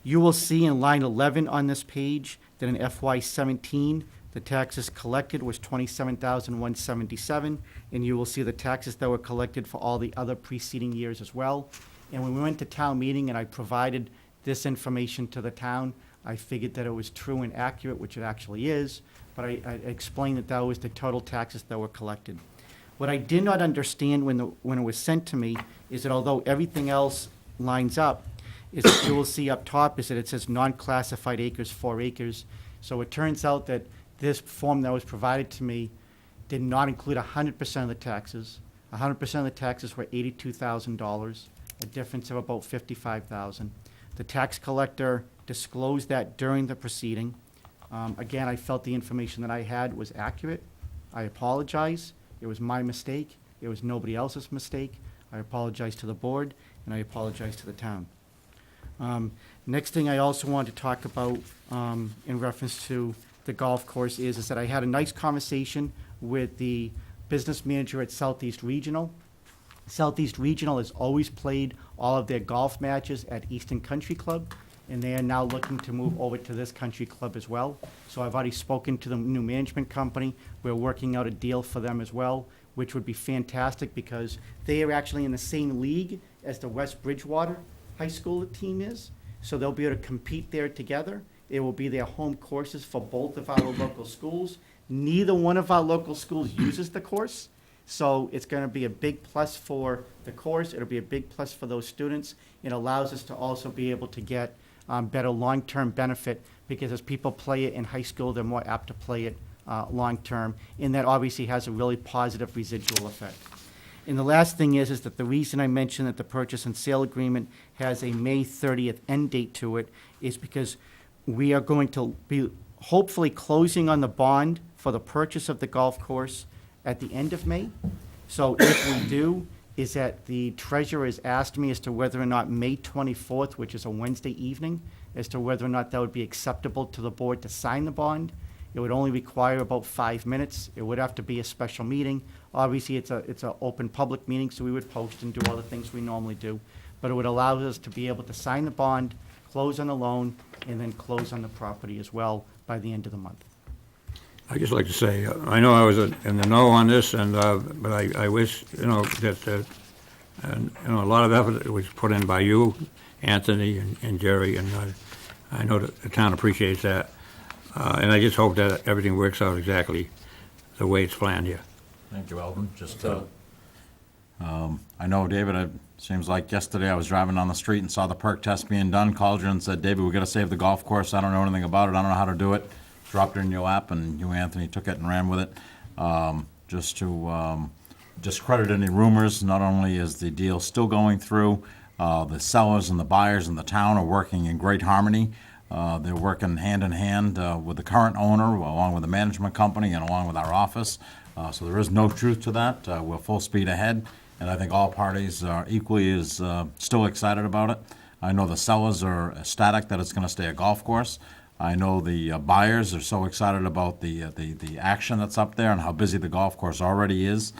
You will see in line 11 on this page that in FY '17, the taxes collected was $27,177, and you will see the taxes that were collected for all the other preceding years as well. And when we went to town meeting and I provided this information to the town, I figured that it was true and accurate, which it actually is, but I explained that that was the total taxes that were collected. What I did not understand when it was sent to me is that although everything else lines up, is that you will see up top is that it says non-classified acres, 4 acres. So it turns out that this form that was provided to me did not include 100% of the taxes. 100% of the taxes were $82,000, a difference of about $55,000. The tax collector disclosed that during the proceeding. Again, I felt the information that I had was accurate. I apologize. It was my mistake. It was nobody else's mistake. I apologize to the board, and I apologize to the town. Next thing I also wanted to talk about in reference to the golf course is that I had a nice conversation with the business manager at Southeast Regional. Southeast Regional has always played all of their golf matches at Eastern Country Club, and they are now looking to move over to this country club as well. So I've already spoken to the new management company. We're working out a deal for them as well, which would be fantastic because they are actually in the same league as the West Bridgewater High School team is. So they'll be able to compete there together. It will be their home courses for both of our local schools. Neither one of our local schools uses the course. So it's going to be a big plus for the course. It'll be a big plus for those students. It allows us to also be able to get better long-term benefit because as people play it in high school, they're more apt to play it long-term. And that obviously has a really positive residual effect. And the last thing is that the reason I mentioned that the purchase and sale agreement has a May 30th end date to it is because we are going to be hopefully closing on the bond for the purchase of the golf course at the end of May. So if we do, is that the treasurer has asked me as to whether or not May 24th, which is a Wednesday evening, as to whether or not that would be acceptable to the board to sign the bond. It would only require about 5 minutes. It would have to be a special meeting. Obviously, it's an open public meeting, so we would post and do all the things we normally do. But it would allow us to be able to sign the bond, close on the loan, and then close on the property as well by the end of the month. I'd just like to say, I know I was in the know on this, and but I wish, that a lot of effort was put in by you, Anthony, and Jerry, and I know that the town appreciates that. And I just hope that everything works out exactly the way it's planned here. Thank you, Eldon. Just, I know, David, it seems like yesterday I was driving down the street and saw the perk test being done, called you and said, David, we gotta save the golf course. I don't know anything about it. I don't know how to do it. Dropped it in your lap, and you, Anthony, took it and ran with it. Just to discredit any rumors, not only is the deal still going through, the sellers and the buyers in the town are working in great harmony. They're working hand in hand with the current owner, along with the management company, and along with our office. So there is no truth to that. We're full speed ahead, and I think all parties are equally as still excited about it. I know the sellers are ecstatic that it's going to stay a golf course. I know the buyers are so excited about the action that's up there and how busy the golf course already is.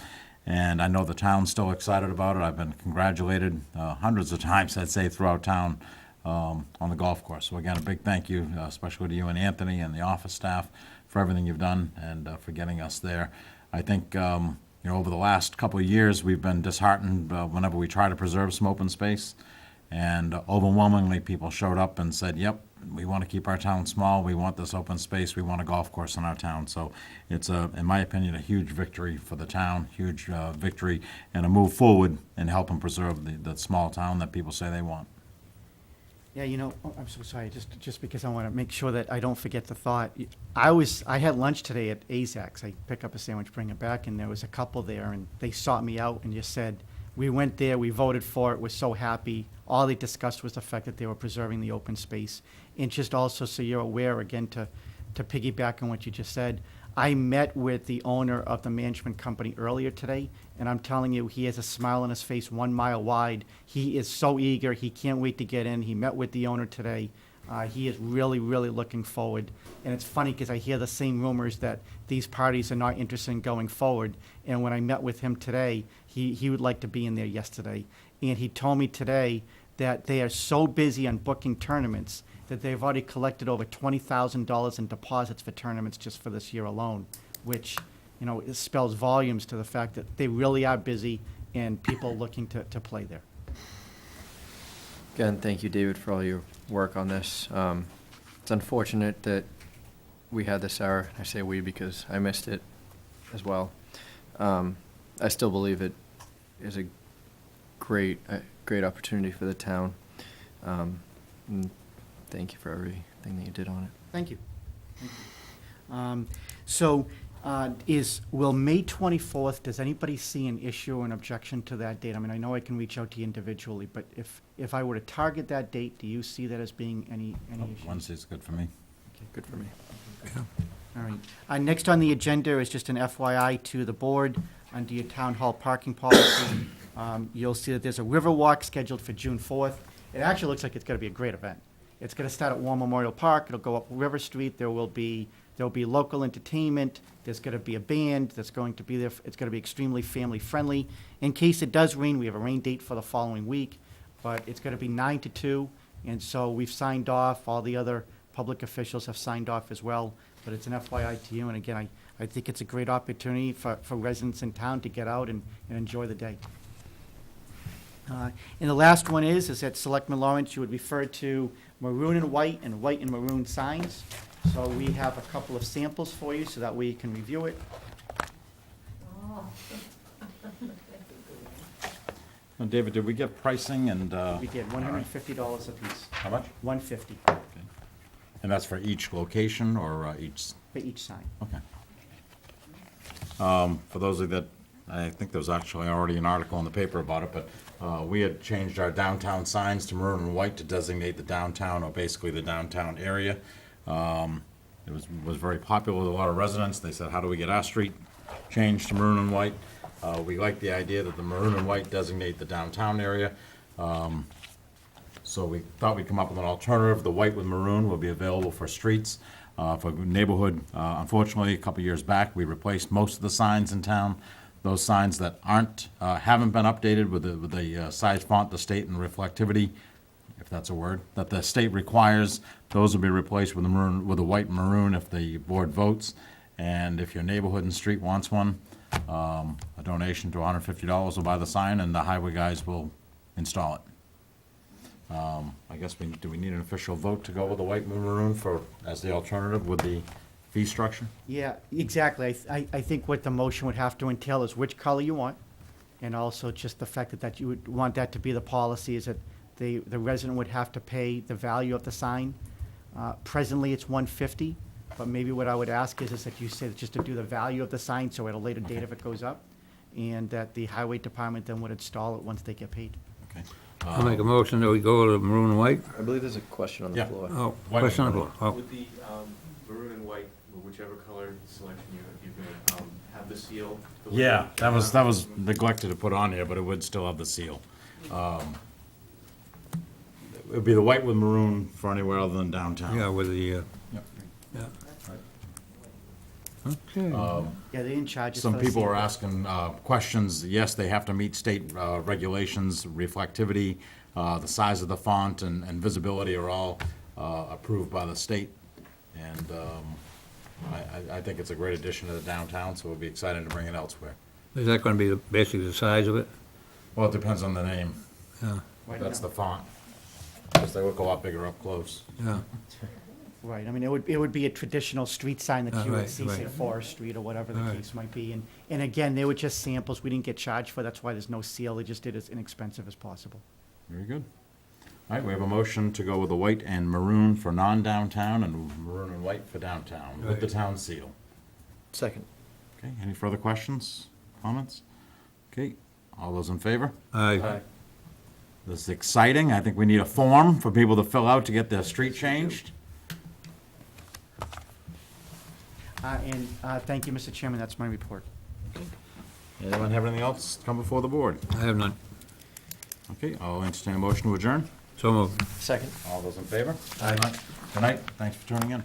And I know the town's still excited about it. I've been congratulated hundreds of times, I'd say, throughout town on the golf course. So again, a big thank you, especially to you and Anthony and the office staff for everything you've done and for getting us there. I think over the last couple of years, we've been disheartened whenever we try to preserve some open space. And overwhelmingly, people showed up and said, yep, we want to keep our town small. We want this open space. We want a golf course in our town. So it's, in my opinion, a huge victory for the town, huge victory, and a move forward in helping preserve the small town that people say they want. Yeah, I'm so sorry, just because I want to make sure that I don't forget the thought. I had lunch today at AZAC's. I pick up a sandwich, bring it back, and there was a couple there, and they sought me out and just said, we went there, we voted for it, we're so happy. All they discussed was the fact that they were preserving the open space. And just also so you're aware, again, to piggyback on what you just said, I met with the owner of the management company earlier today, and I'm telling you, he has a smile on his face 1 mile wide. He is so eager. He can't wait to get in. He met with the owner today. He is really, really looking forward. And it's funny because I hear the same rumors that these parties are not interested in going forward. And when I met with him today, he would like to be in there yesterday. And he told me today that they are so busy on booking tournaments that they've already collected over $20,000 in deposits for tournaments just for this year alone, which, you know, it spells volumes to the fact that they really are busy and people looking to play there. Again, thank you, David, for all your work on this. It's unfortunate that we had this error. I say we because I missed it as well. I still believe it is a great opportunity for the town. And thank you for everything that you did on it. Thank you. So, will May 24th, does anybody see an issue or an objection to that date? I mean, I know I can reach out to you individually, but if I were to target that date, do you see that as being any issue? Wednesday's good for me. Good for me. All right. Next on the agenda is just an FYI to the board. Under your town hall parking policy, you'll see that there's a river walk scheduled for June 4th. It actually looks like it's going to be a great event. It's going to start at War Memorial Park. It'll go up River Street. There'll be local entertainment. There's going to be a band that's going to be there. It's going to be extremely family friendly. In case it does rain, we have a rain date for the following week, but it's going to be 9 to 2, and so we've signed off. All the other public officials have signed off as well, but it's an FYI to you, and again, I think it's a great opportunity for residents in town to get out and enjoy the day. And the last one is that Selectman Lawrence, you would refer to maroon and white and maroon signs. So we have a couple of samples for you so that way you can review it. Oh. Now, David, did we get pricing and? We did, $150 a piece, How much? $150 Okay. And that's for each location or each? for each sign. Okay. For those of you that, I think there was actually already an article in the paper about it, but we had changed our downtown signs to maroon and white to designate the downtown, or basically the downtown area. It was very popular with a lot of residents. They said, how do we get our street changed to maroon and white? We like the idea that the maroon and white designate the downtown area. So we thought we'd come up with an alternative. The white with maroon will be available for streets, for neighborhood. Unfortunately, a couple years back, we replaced most of the signs in town. Those signs that haven't been updated with the size font, the state, and reflectivity, if that's a word, that the state requires, those will be replaced with a white and maroon if the board votes. And if your neighborhood and street wants one, a donation to $150 will buy the sign, and the highway guys will install it. I guess do we need an official vote to go with the white and maroon as the alternative with the fee structure? Yeah, exactly. I think what the motion would have to entail is which color you want, and also just the fact that you would want that to be the policy is that the resident would have to pay the value of the sign. Presently, it's $150, but maybe what I would ask is that you say just to do the value of the sign, so at a later date if it goes up, and that the highway department then would install it once they get paid. Okay. I'll make a motion that we go to maroon and white. I believe there's a question on the Yeah. floor. Oh, White question on the and floor. Oh, With the maroon and white, or whichever color selection you can have the seal. the Yeah, label, that was neglected to put on here, but it would still have the seal. It would be the white with maroon for anywhere other than downtown. yeah, with the, Yep. yeah. Okay. Yeah, they're in charge. Some people are asking questions. Yes, they have to meet state regulations, reflectivity, the size of the font, and visibility are all approved by the state. And I think it's a great addition to the downtown, so we'll be excited to bring it elsewhere. Is that gonna be basically the size of it? Well, it depends on the name. Yeah, That's the font. Because they look a lot bigger up close. yeah. Right, I mean, it would be a traditional street sign that you would Right, see, say, right. Forest Street or whatever the Right. case might be. And again, they were just samples, we didn't get charged for, that's why there's no seal, they just did it as inexpensive as possible. Very good. All right, we have a motion to go with the white and maroon for non-downtown and maroon and white for downtown with the Right. town seal. Second. Okay, any further questions, comments? Okay, all those in favor? Aye. This is exciting. I think we need a form for people to fill out to get their street changed. Thank you, Mr. Chairman, that's my report. Anyone have anything else come before the board? I have none. Okay, I'll entertain a motion to adjourn. So moved. Second. All those in favor? Aye. Good night, thanks for tuning in.